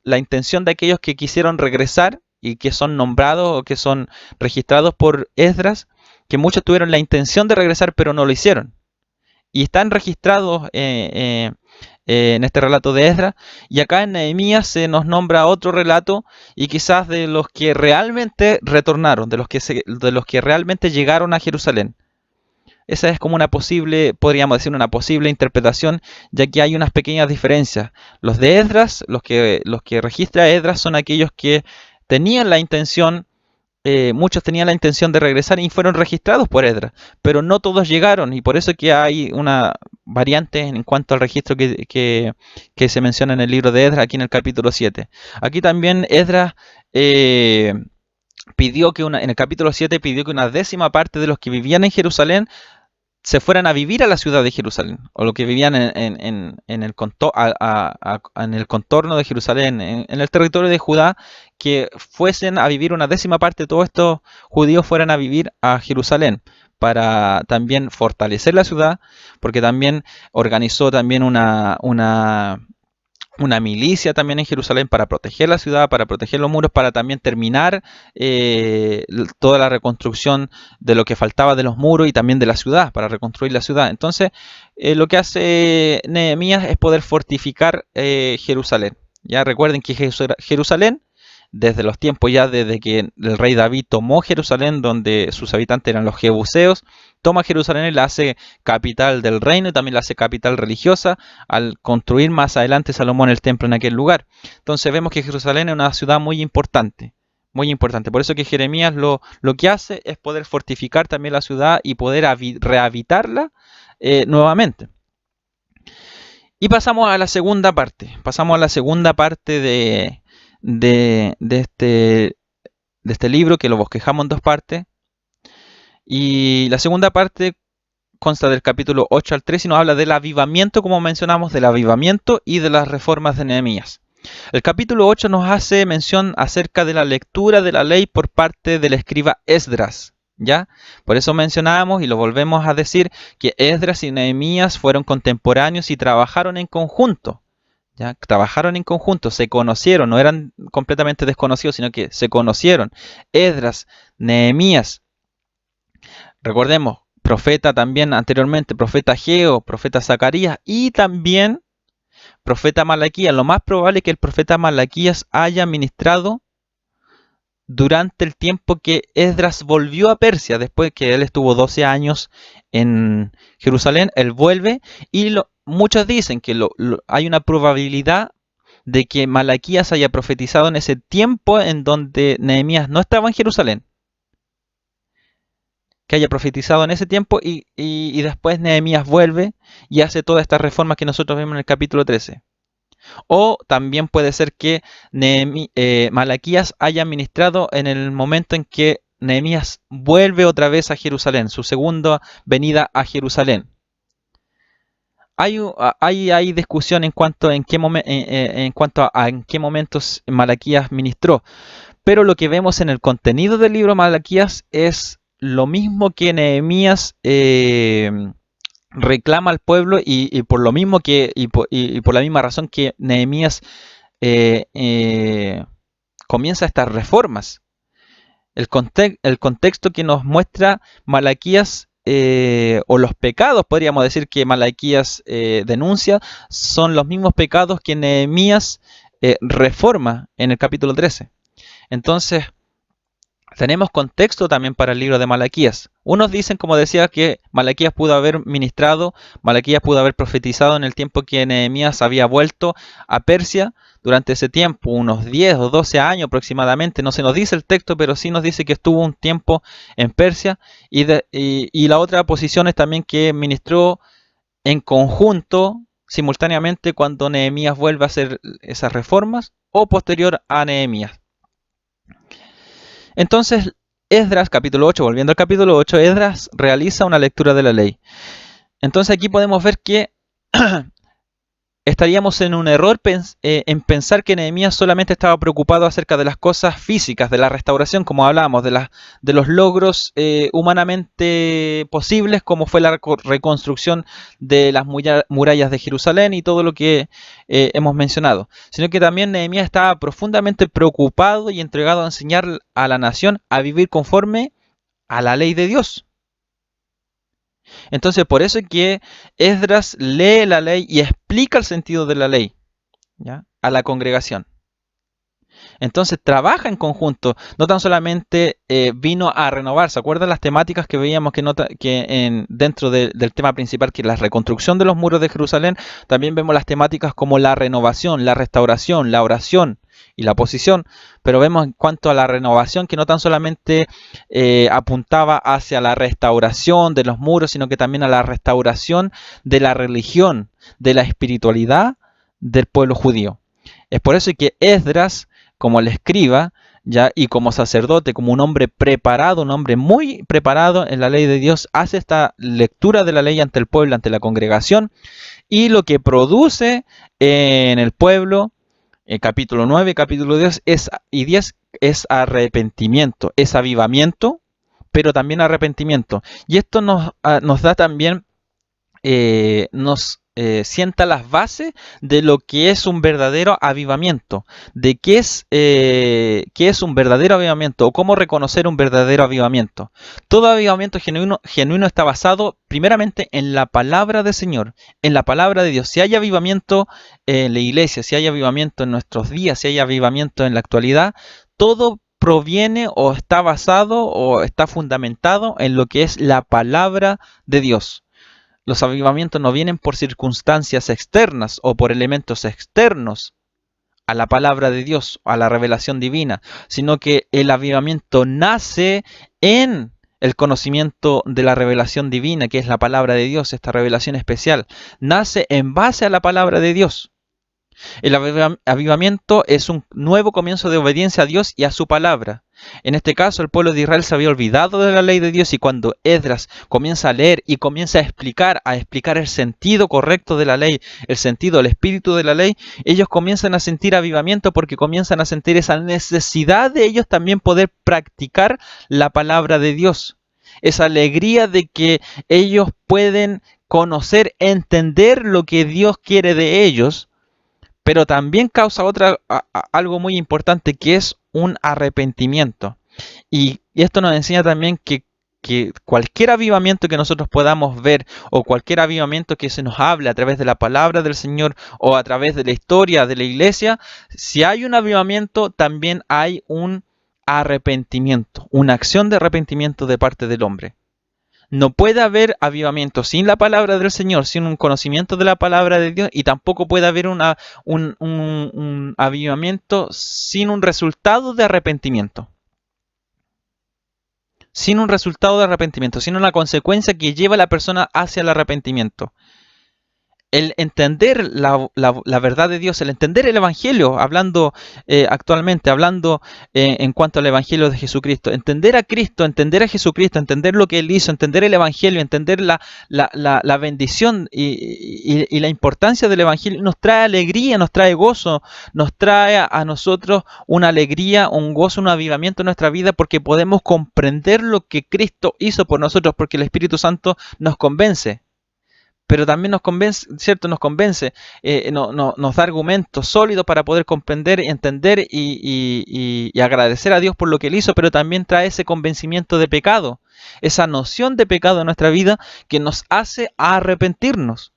A: la intención de aquellos que quisieron regresar y que son nombrados o que son registrados por Esdras, que muchos tuvieron la intención de regresar pero no lo hicieron. Y están registrados en este relato de Esdras, y acá en Nehemías se nos nombra otro relato, y quizás de los que realmente retornaron, de los que realmente llegaron a Jerusalén. Esa es como podríamos decir, una posible interpretación, ya que hay unas pequeñas diferencias. Los de Esdras, los que registra Esdras son aquellos que tenían la intención, muchos tenían la intención de regresar y fueron registrados por Esdras, pero no todos llegaron, y por eso que hay una variante en cuanto al registro que se menciona en el libro de Esdras, aquí en el capítulo 7. Aquí también Esdras en el capítulo 7 pidió que una décima parte de los que vivían en Jerusalén se fueran a vivir a la ciudad de Jerusalén, o los que vivían en el contorno de Jerusalén, en el territorio de Judá, que fuesen a vivir una décima parte de todos estos judíos fueran a vivir a Jerusalén, para también fortalecer la ciudad, porque también organizó también una milicia también en Jerusalén para proteger la ciudad, para proteger los muros, para también terminar toda la reconstrucción de lo que faltaba de los muros y también de la ciudad, para reconstruir la ciudad. Entonces, lo que hace Nehemías es poder fortificar Jerusalén. Ya recuerden que Jerusalén, desde los tiempos ya desde que el rey David tomó Jerusalén, donde sus habitantes eran los jebuseos, toma Jerusalén y la hace capital del reino y también la hace capital religiosa al construir más adelante Salomón el templo en aquel lugar. Entonces vemos que Jerusalén es una ciudad muy importante. Muy importante. Por eso que Jeremías lo que hace es poder fortificar también la ciudad y poder rehabitarla nuevamente. Y pasamos a la segunda parte. Pasamos a la segunda parte de este libro, que lo bosquejamos en dos partes. Y la segunda parte consta del capítulo 8 al 3 y nos habla del avivamiento, como mencionamos, del avivamiento y de las reformas de Nehemías. El capítulo 8 nos hace mención acerca de la lectura de la ley por parte del escriba Esdras. ¿Ya? Por eso mencionábamos y lo volvemos a decir que Esdras y Nehemías fueron contemporáneos y trabajaron en conjunto. ¿Ya? Trabajaron en conjunto, se conocieron, no eran completamente desconocidos, sino que se conocieron. Esdras, Nehemías, recordemos, profeta también anteriormente, profeta Ageo, profeta Zacarías y también profeta Malaquías. Lo más probable es que el profeta Malaquías haya ministrado durante el tiempo que Esdras volvió a Persia, después que él estuvo 12 años en Jerusalén, él vuelve y muchos dicen que hay una probabilidad de que Malaquías haya profetizado en ese tiempo en donde Nehemías no estaba en Jerusalén, que haya profetizado en ese tiempo y después Nehemías vuelve y hace todas estas reformas que nosotros vemos en el capítulo 13. O también puede ser que Malaquías haya ministrado en el momento en que Nehemías vuelve otra vez a Jerusalén, su segunda venida a Jerusalén. Hay discusión en cuanto, en cuanto a en qué momentos Malaquías ministró, pero lo que vemos en el contenido del libro de Malaquías es lo mismo que Nehemías reclama al pueblo y por lo mismo y por la misma razón que Nehemías eh, eh, comienza estas reformas. El contexto que nos muestra Malaquías o los pecados, podríamos decir que Malaquías denuncia, son los mismos pecados que Nehemías reforma en el capítulo 13. Entonces, tenemos contexto también para el libro de Malaquías. Unos dicen, como decía, que Malaquías pudo haber ministrado, Malaquías pudo haber profetizado en el tiempo que Nehemías había vuelto a Persia. Durante ese tiempo, unos 10 o 12 años aproximadamente, no se nos dice el texto, pero sí nos dice que estuvo un tiempo en Persia. Y la otra posición es también que ministró en conjunto, simultáneamente, cuando Nehemías vuelve a hacer esas reformas o posterior a Nehemías. Entonces, Esdras, capítulo 8, volviendo al capítulo 8, Esdras realiza una lectura de la ley. Entonces aquí podemos ver que estaríamos en un error en pensar que Nehemías solamente estaba preocupado acerca de las cosas físicas, de la restauración, como hablábamos, de los logros humanamente posibles, como fue la reconstrucción de las murallas de Jerusalén y todo lo que hemos mencionado, sino que también Nehemías estaba profundamente preocupado y entregado a enseñar a la nación a vivir conforme a la ley de Dios. Entonces, por eso es que Esdras lee la ley y explica el sentido de la ley, ¿ya?, a la congregación. Entonces trabaja en conjunto, no tan solamente vino a renovar. ¿Se acuerdan las temáticas que veíamos dentro del tema principal, que es la reconstrucción de los muros de Jerusalén? También vemos las temáticas como la renovación, la restauración, la oración y la posición, pero vemos en cuanto a la renovación que no tan solamente apuntaba hacia la restauración de los muros, sino que también a la restauración de la religión, de la espiritualidad del pueblo judío. Es por eso que Esdras, como el escriba, ya, y como sacerdote, como un hombre preparado, un hombre muy preparado en la ley de Dios, hace esta lectura de la ley ante el pueblo, ante la congregación, y lo que produce en el pueblo, capítulo 9, capítulo 10 y 10 es arrepentimiento, es avivamiento, pero también arrepentimiento. Y esto nos da también, sienta las bases de lo que es un verdadero avivamiento, de qué es un verdadero avivamiento o cómo reconocer un verdadero avivamiento. Todo avivamiento genuino está basado primeramente en la palabra del Señor, en la palabra de Dios. Si hay avivamiento en la iglesia, si hay avivamiento en nuestros días, si hay avivamiento en la actualidad, todo proviene o está basado o está fundamentado en lo que es la palabra de Dios. Los avivamientos no vienen por circunstancias externas o por elementos externos a la palabra de Dios, a la revelación divina, sino que el avivamiento nace en el conocimiento de la revelación divina, que es la palabra de Dios, esta revelación especial. Nace en base a la palabra de Dios. El avivamiento es un nuevo comienzo de obediencia a Dios y a su palabra. En este caso, el pueblo de Israel se había olvidado de la ley de Dios, y cuando Esdras comienza a leer y comienza a explicar el sentido correcto de la ley, el sentido, el espíritu de la ley, ellos comienzan a sentir avivamiento porque comienzan a sentir esa necesidad de ellos también poder practicar la palabra de Dios. Esa alegría de que ellos pueden conocer, entender lo que Dios quiere de ellos, pero también causa algo muy importante, que es un arrepentimiento. Y esto nos enseña también que cualquier avivamiento que nosotros podamos ver, o cualquier avivamiento que se nos hable a través de la palabra del Señor o a través de la historia de la iglesia, si hay un avivamiento, también hay un arrepentimiento, una acción de arrepentimiento de parte del hombre. No puede haber avivamiento sin la palabra del Señor, sin un conocimiento de la palabra de Dios, y tampoco puede haber un avivamiento sin un resultado de arrepentimiento. Sin un resultado de arrepentimiento, sin una consecuencia que lleva a la persona hacia el arrepentimiento. el entender la verdad de Dios, el entender el Evangelio, hablando actualmente, hablando en cuanto al Evangelio de Jesucristo, entender a Cristo, entender a Jesucristo, entender lo que Él hizo, entender el Evangelio, entender la bendición y la importancia del Evangelio, nos trae alegría, nos trae gozo, nos trae a nosotros una alegría, un gozo, un avivamiento en nuestra vida, porque podemos comprender lo que Cristo hizo por nosotros, porque el Espíritu Santo nos convence. Pero también nos convence, ¿cierto? Nos convence, nos da argumentos sólidos para poder comprender, entender y agradecer a Dios por lo que Él hizo, pero también trae ese convencimiento de pecado, esa noción de pecado en nuestra vida que nos hace arrepentirnos.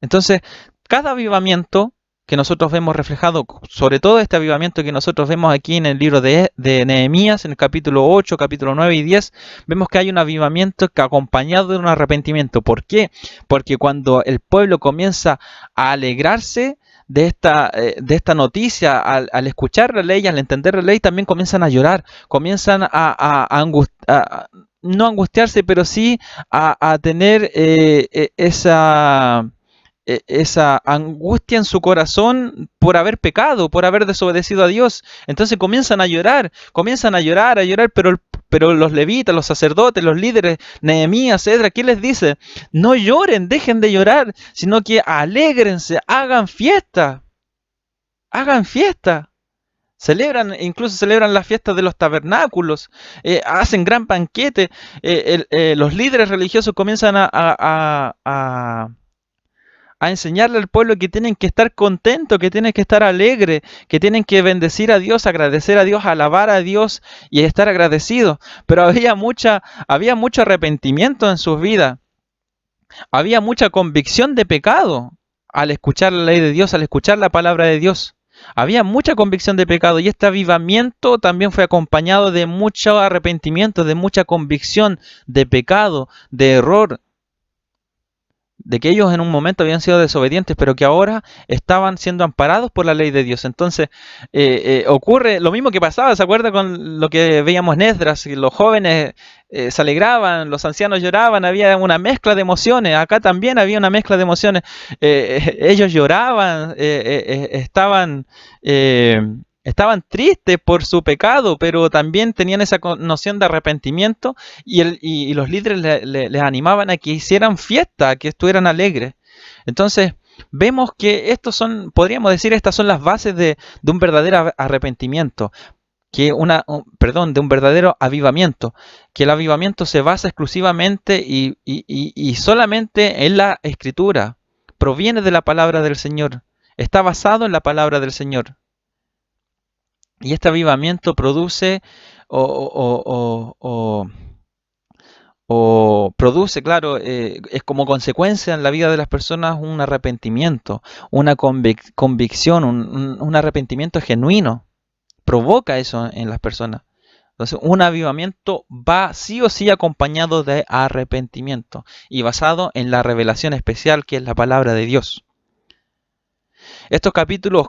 A: Entonces, cada avivamiento que nosotros vemos reflejado, sobre todo este avivamiento que nosotros vemos aquí en el libro de Nehemías, en el capítulo 8, capítulo 9 y 10, vemos que hay un avivamiento que acompañado de un arrepentimiento. ¿Por qué? Porque cuando el pueblo comienza a alegrarse de esta noticia, al escuchar la ley, al entender la ley, también comienzan a llorar, comienzan no angustiarse, pero sí a tener esa angustia en su corazón por haber pecado, por haber desobedecido a Dios. Entonces comienzan a llorar, pero los levitas, los sacerdotes, los líderes, Nehemías, Esdras, ¿qué les dice? No lloren, dejen de llorar, sino que alégrense, hagan fiesta, hagan fiesta. Incluso celebran las fiestas de los tabernáculos, hacen gran banquete, los líderes religiosos comienzan a enseñarle al pueblo que tienen que estar contentos, que tienen que estar alegres, que tienen que bendecir a Dios, agradecer a Dios, alabar a Dios y estar agradecidos. Pero había mucho arrepentimiento en sus vidas, había mucha convicción de pecado al escuchar la ley de Dios, al escuchar la palabra de Dios. Había mucha convicción de pecado y este avivamiento también fue acompañado de mucho arrepentimiento, de mucha convicción de pecado, de error, de que ellos en un momento habían sido desobedientes, pero que ahora estaban siendo amparados por la ley de Dios. Entonces ocurre lo mismo que pasaba, ¿se acuerda con lo que veíamos en Esdras? Los jóvenes se alegraban, los ancianos lloraban, había una mezcla de emociones, acá también había una mezcla de emociones. Ellos lloraban, estaban tristes por su pecado, pero también tenían esa noción de arrepentimiento y los líderes les animaban a que hicieran fiesta, a que estuvieran alegres. Entonces, vemos que podríamos decir, estas son las bases de un verdadero arrepentimiento, de un verdadero avivamiento, que el avivamiento se basa exclusivamente y solamente en la Escritura, proviene de la palabra del Señor, está basado en la palabra del Señor. Y este avivamiento produce claro, es como consecuencia en la vida de las personas un arrepentimiento, una convicción, un arrepentimiento genuino. Provoca eso en las personas. Entonces, un avivamiento va sí o sí acompañado de arrepentimiento y basado en la revelación especial que es la palabra de Dios. Estos capítulos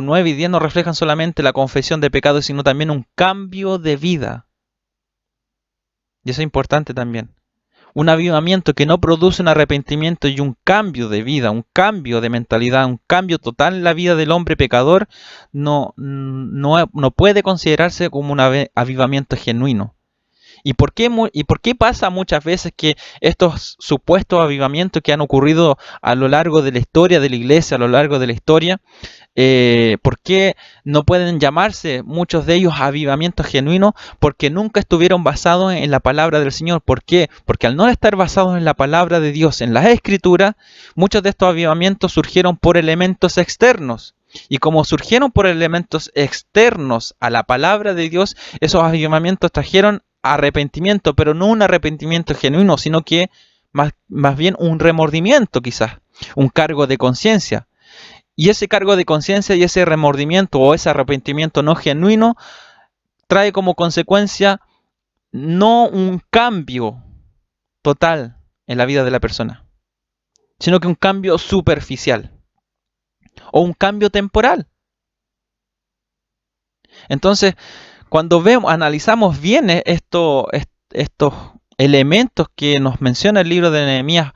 A: 9 y 10, no reflejan solamente la confesión de pecados, sino también un cambio de vida. Y eso es importante también. Un avivamiento que no produce un arrepentimiento y un cambio de vida, un cambio de mentalidad, un cambio total en la vida del hombre pecador, no puede considerarse como un avivamiento genuino. ¿Y por qué pasa muchas veces que estos supuestos avivamientos que han ocurrido a lo largo de la historia de la iglesia, a lo largo de la historia, por qué no pueden llamarse muchos de ellos avivamientos genuinos? Porque nunca estuvieron basados en la palabra del Señor. ¿Por qué? Porque al no estar basados en la palabra de Dios, en las Escrituras, muchos de estos avivamientos surgieron por elementos externos. Y como surgieron por elementos externos a la palabra de Dios, esos avivamientos trajeron arrepentimiento, pero no un arrepentimiento genuino, sino que más bien un remordimiento quizás, un cargo de conciencia. Y ese cargo de conciencia y ese remordimiento o ese arrepentimiento no genuino trae como consecuencia no un cambio total en la vida de la persona, sino que un cambio superficial o un cambio temporal. Entonces, cuando analizamos bien estos elementos que nos menciona el libro de Nehemías,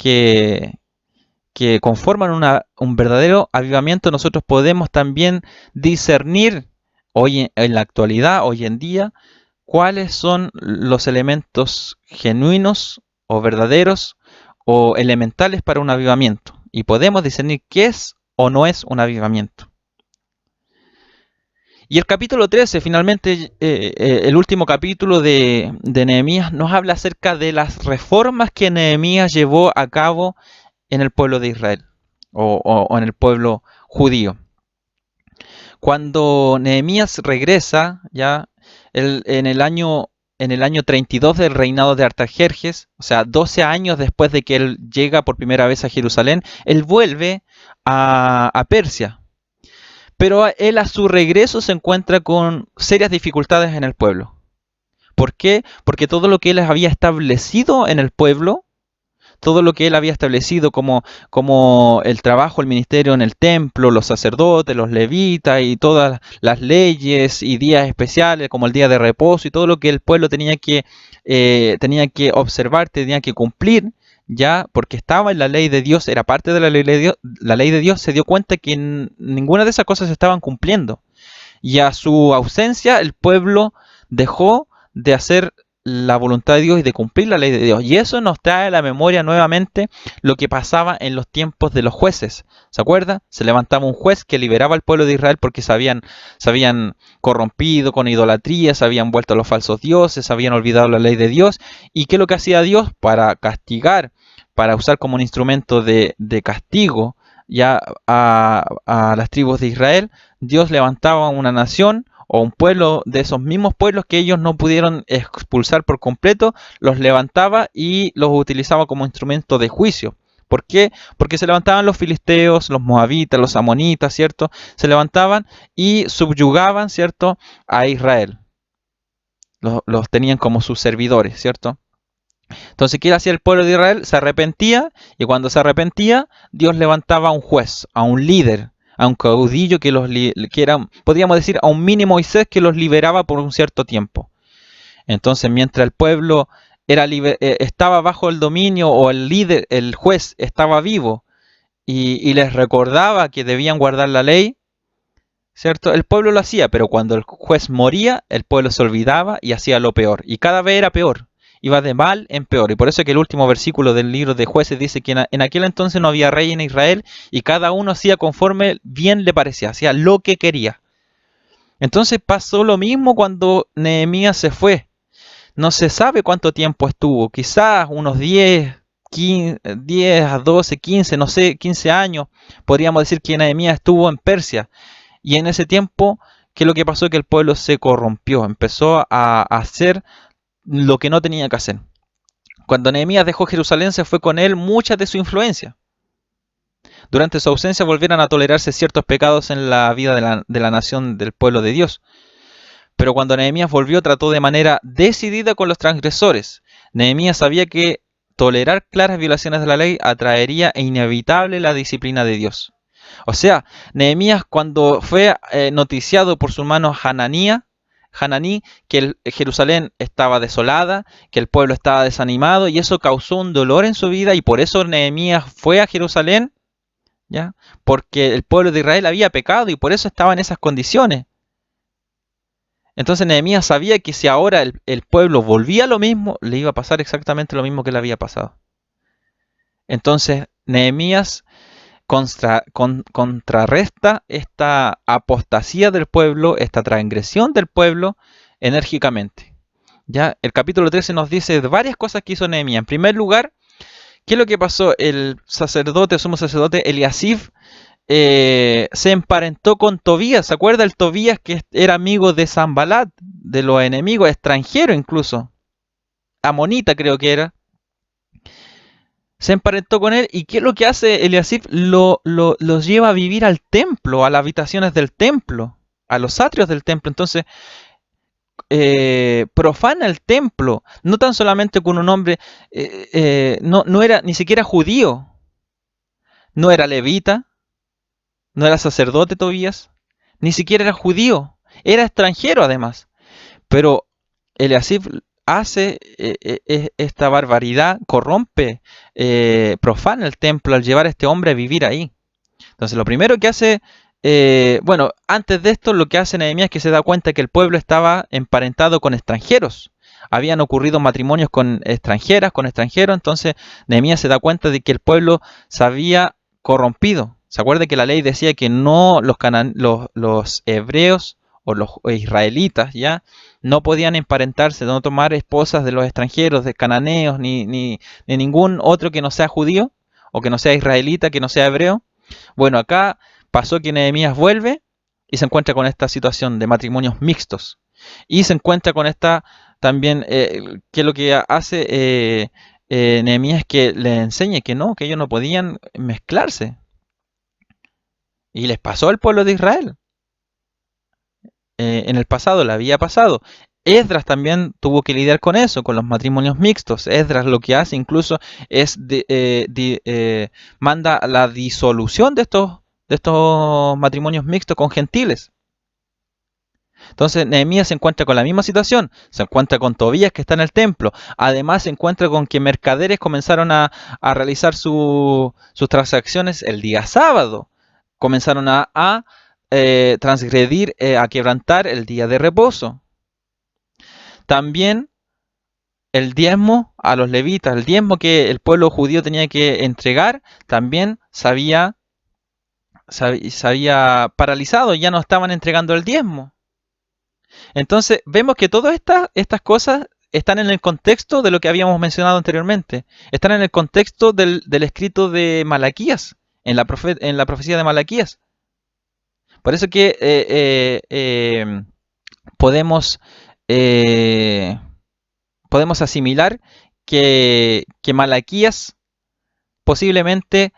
A: que conforman un verdadero avivamiento, nosotros podemos también discernir hoy en la actualidad, hoy en día, cuáles son los elementos genuinos o verdaderos o elementales para un avivamiento. Y podemos discernir qué es o no es un avivamiento. Y el capítulo 13, finalmente, el último capítulo de Nehemías, nos habla acerca de las reformas que Nehemías llevó a cabo en el pueblo de Israel o en el pueblo judío. Cuando Nehemías regresa, ya en el año 32 del reinado de Artajerjes, o sea, 12 años después de que él llega por primera vez a Jerusalén, él vuelve a Persia. Pero él a su regreso se encuentra con serias dificultades en el pueblo. ¿Por qué? Porque todo lo que él había establecido en el pueblo, todo lo que él había establecido como el trabajo, el ministerio en el templo, los sacerdotes, los levitas y todas las leyes y días especiales como el día de reposo y todo lo que el pueblo tenía que observar, tenía que cumplir, ya porque estaba en la ley de Dios, era parte de la ley de Dios, se dio cuenta que ninguna de esas cosas se estaban cumpliendo. Y a su ausencia el pueblo dejó de hacer la voluntad de Dios y de cumplir la ley de Dios. Y eso nos trae a la memoria nuevamente lo que pasaba en los tiempos de los jueces. ¿Se acuerda? Se levantaba un juez que liberaba al pueblo de Israel porque se habían corrompido con idolatría, se habían vuelto a los falsos dioses, se habían olvidado la ley de Dios. ¿Y qué es lo que hacía Dios? Para castigar, para usar como un instrumento de castigo ya a las tribus de Israel, Dios levantaba una nación o un pueblo de esos mismos pueblos que ellos no pudieron expulsar por completo, los levantaba y los utilizaba como instrumento de juicio. ¿Por qué? Porque se levantaban los filisteos, los moabitas, los amonitas, ¿cierto? Se levantaban y subyugaban, ¿cierto?, a Israel. Los tenían como sus servidores, ¿cierto? Entonces, ¿qué hacía el pueblo de Israel? Se arrepentía, y cuando se arrepentía, Dios levantaba a un juez, a un líder, a un caudillo que era, podríamos decir, a un mini Moisés que los liberaba por un cierto tiempo. Entonces, mientras el pueblo estaba bajo el dominio, o el líder, el juez, estaba vivo y les recordaba que debían guardar la ley, ¿cierto? El pueblo lo hacía, pero cuando el juez moría, el pueblo se olvidaba y hacía lo peor. Y cada vez era peor. Iba de mal en peor. Y por eso es que el último versículo del libro de Jueces dice que en aquel entonces no había rey en Israel y cada uno hacía conforme bien le parecía, hacía lo que quería. Entonces pasó lo mismo cuando Nehemías se fue. No se sabe cuánto tiempo estuvo, quizás unos 10, 15, 10 a 12, 15, no sé, 15 años. Podríamos decir que Nehemías estuvo en Persia. Y en ese tiempo, ¿qué es lo que pasó? Que el pueblo se corrompió, empezó a hacer lo que no tenía que hacer. Cuando Nehemías dejó Jerusalén, se fue con él mucha de su influencia. Durante su ausencia volvieron a tolerarse ciertos pecados en la vida de la nación del pueblo de Dios. Pero cuando Nehemías volvió, trató de manera decidida con los transgresores. Nehemías sabía que tolerar claras violaciones de la ley atraería inevitable la disciplina de Dios. O sea, Nehemías, cuando fue noticiado por su hermano Hananí, que Jerusalén estaba desolada, que el pueblo estaba desanimado, y eso causó un dolor en su vida, y por eso Nehemías fue a Jerusalén, ¿ya? Porque el pueblo de Israel había pecado y por eso estaba en esas condiciones. Entonces Nehemías sabía que si ahora el pueblo volvía a lo mismo, le iba a pasar exactamente lo mismo que le había pasado. Entonces Nehemías contrarresta esta apostasía del pueblo, esta transgresión del pueblo, enérgicamente. Ya el capítulo 13 nos dice varias cosas que hizo Nehemías. En primer lugar, ¿qué es lo que pasó? El sumo sacerdote Eliasib se emparentó con Tobías. ¿Se acuerda el Tobías que era amigo de Sanbalat, de los enemigos, extranjero incluso? Amonita creo que era. Se emparentó con él, y ¿qué es lo que hace Eliasib? Los lleva a vivir al templo, a las habitaciones del templo, a los atrios del templo. Entonces profana el templo, no tan solamente con un hombre, no era ni siquiera judío, no era levita, no era sacerdote Tobías, ni siquiera era judío, era extranjero además. Pero Eliasib hace esta barbaridad, corrompe, profana el templo al llevar a este hombre a vivir ahí. Entonces lo primero que hace, bueno, antes de esto lo que hace Nehemías es que se da cuenta que el pueblo estaba emparentado con extranjeros. Habían ocurrido matrimonios con extranjeras, con extranjeros, entonces Nehemías se da cuenta de que el pueblo se había corrompido. ¿Se acuerda que la ley decía que no los hebreos o los israelitas ya no podían emparentarse, no tomar esposas de los extranjeros, de cananeos, ni ningún otro que no sea judío o que no sea israelita, que no sea hebreo? Bueno, acá pasó que Nehemías vuelve y se encuentra con esta situación de matrimonios mixtos. Y se encuentra con esta también, que lo que hace Nehemías es que le enseña que no, que ellos no podían mezclarse. Y les pasó al pueblo de Israel. En el pasado le había pasado. Esdras también tuvo que lidiar con eso, con los matrimonios mixtos. Esdras lo que hace incluso es manda la disolución de estos matrimonios mixtos con gentiles. Entonces Nehemías se encuentra con la misma situación, se encuentra con Tobías que está en el templo, además se encuentra con que mercaderes comenzaron a realizar sus transacciones el día sábado, comenzaron a transgredir, a quebrantar el día de reposo. También el diezmo a los levitas, el diezmo que el pueblo judío tenía que entregar, también se había paralizado, ya no estaban entregando el diezmo. Entonces vemos que todas estas cosas están en el contexto de lo que habíamos mencionado anteriormente, están en el contexto del escrito de Malaquías, en la profecía de Malaquías. Por eso que podemos asimilar que Malaquías posiblemente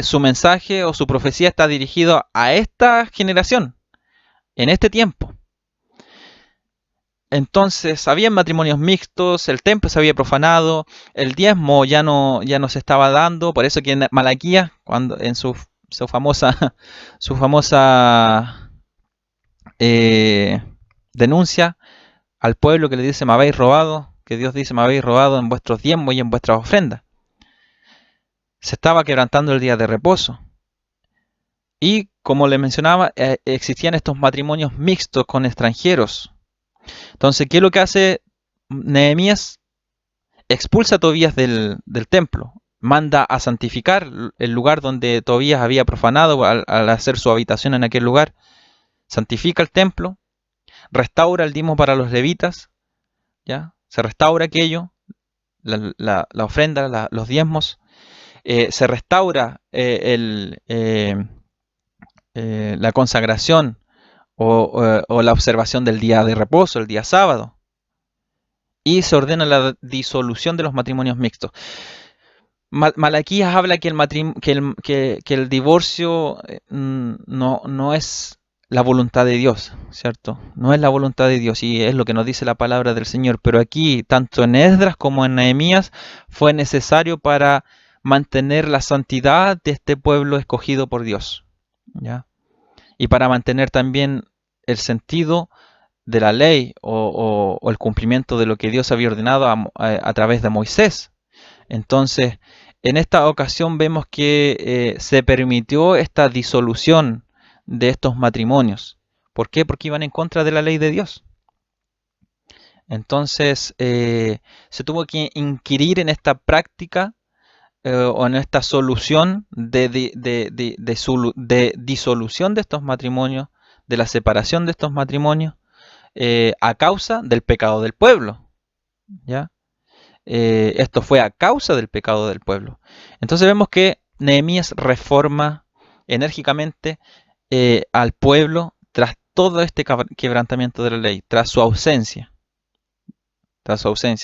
A: su mensaje o su profecía está dirigido a esta generación, en este tiempo. Entonces, había matrimonios mixtos, el templo se había profanado, el diezmo ya no se estaba dando, por eso que en Malaquías, cuando en su famosa denuncia al pueblo, que le dice: me habéis robado, que Dios dice: me habéis robado en vuestros diezmos y en vuestras ofrendas. Se estaba quebrantando el día de reposo. Y como le mencionaba, existían estos matrimonios mixtos con extranjeros. Entonces, ¿qué es lo que hace Nehemías? Expulsa a Tobías del templo, manda a santificar el lugar donde Tobías había profanado al hacer su habitación en aquel lugar, santifica el templo, restaura el diezmo para los levitas, ¿ya? Se restaura aquello, la ofrenda, los diezmos, se restaura la consagración o la observación del día de reposo, el día sábado, y se ordena la disolución de los matrimonios mixtos. Malaquías habla que el divorcio no es la voluntad de Dios, ¿cierto? No es la voluntad de Dios, y es lo que nos dice la palabra del Señor. Pero aquí, tanto en Esdras como en Nehemías, fue necesario para mantener la santidad de este pueblo escogido por Dios, ¿ya? Y para mantener también el sentido de la ley o el cumplimiento de lo que Dios había ordenado a través de Moisés. Entonces, en esta ocasión vemos que se permitió esta disolución de estos matrimonios. ¿Por qué? Porque iban en contra de la ley de Dios. Entonces, se tuvo que inquirir en esta práctica o en esta solución de disolución de estos matrimonios, de la separación de estos matrimonios, a causa del pecado del pueblo, ¿ya? Esto fue a causa del pecado del pueblo. Entonces vemos que Nehemías reforma enérgicamente al pueblo tras todo este quebrantamiento de la ley, tras su ausencia.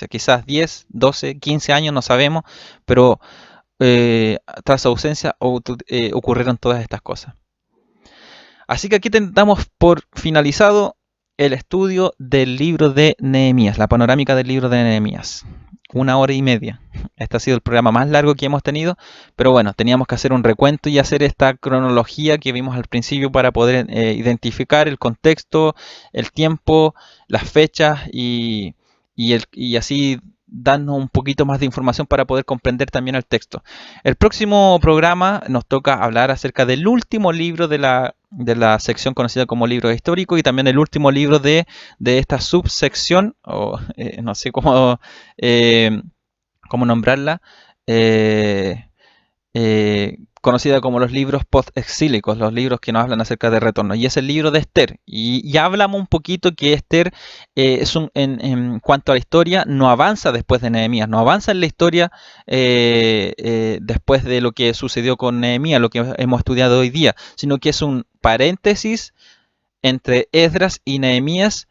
A: Quizás 10, 12, 15 años, no sabemos, pero tras su ausencia ocurrieron todas estas cosas. Así que aquí damos por finalizado el estudio del libro de Nehemías, la panorámica del libro de Nehemías. 1 hora y media. Este ha sido el programa más largo que hemos tenido, pero bueno, teníamos que hacer un recuento y hacer esta cronología que vimos al principio para poder identificar el contexto, el tiempo, las fechas y y así darnos un poquito más de información para poder comprender también el texto. El próximo programa nos toca hablar acerca del último libro de la sección conocida como libro histórico y también el último libro de esta subsección, o no sé eh, cómo nombrarla, eh, conocida como los libros post-exílicos, los libros que nos hablan acerca de retorno, y es el libro de Esther. Y ya hablamos un poquito que Esther en cuanto a la historia, no avanza después de Nehemías, no avanza en la historia después de lo que sucedió con Nehemías, lo que hemos estudiado hoy día, sino que es un paréntesis entre Esdras y Nehemías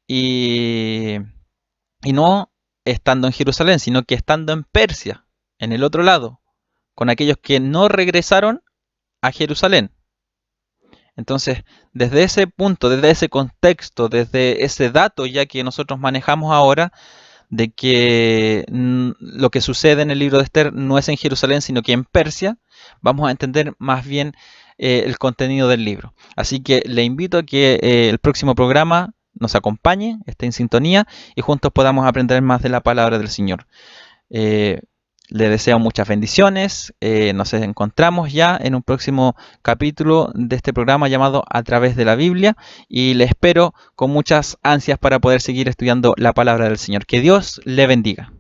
A: y, y no estando en Jerusalén, sino que estando en Persia, en el otro lado, con aquellos que no regresaron a Jerusalén. Entonces, desde ese punto, desde ese contexto, desde ese dato ya que nosotros manejamos ahora, de que lo que sucede en el libro de Esther no es en Jerusalén, sino que en Persia, vamos a entender más bien el contenido del libro. Así que le invito a que el próximo programa nos acompañe, esté en sintonía y juntos podamos aprender más de la palabra del Señor. Eh, Le deseo muchas bendiciones. Nos encontramos ya en un próximo capítulo de este programa llamado A través de la Biblia y le espero con muchas ansias para poder seguir estudiando la palabra del Señor. Que Dios le bendiga.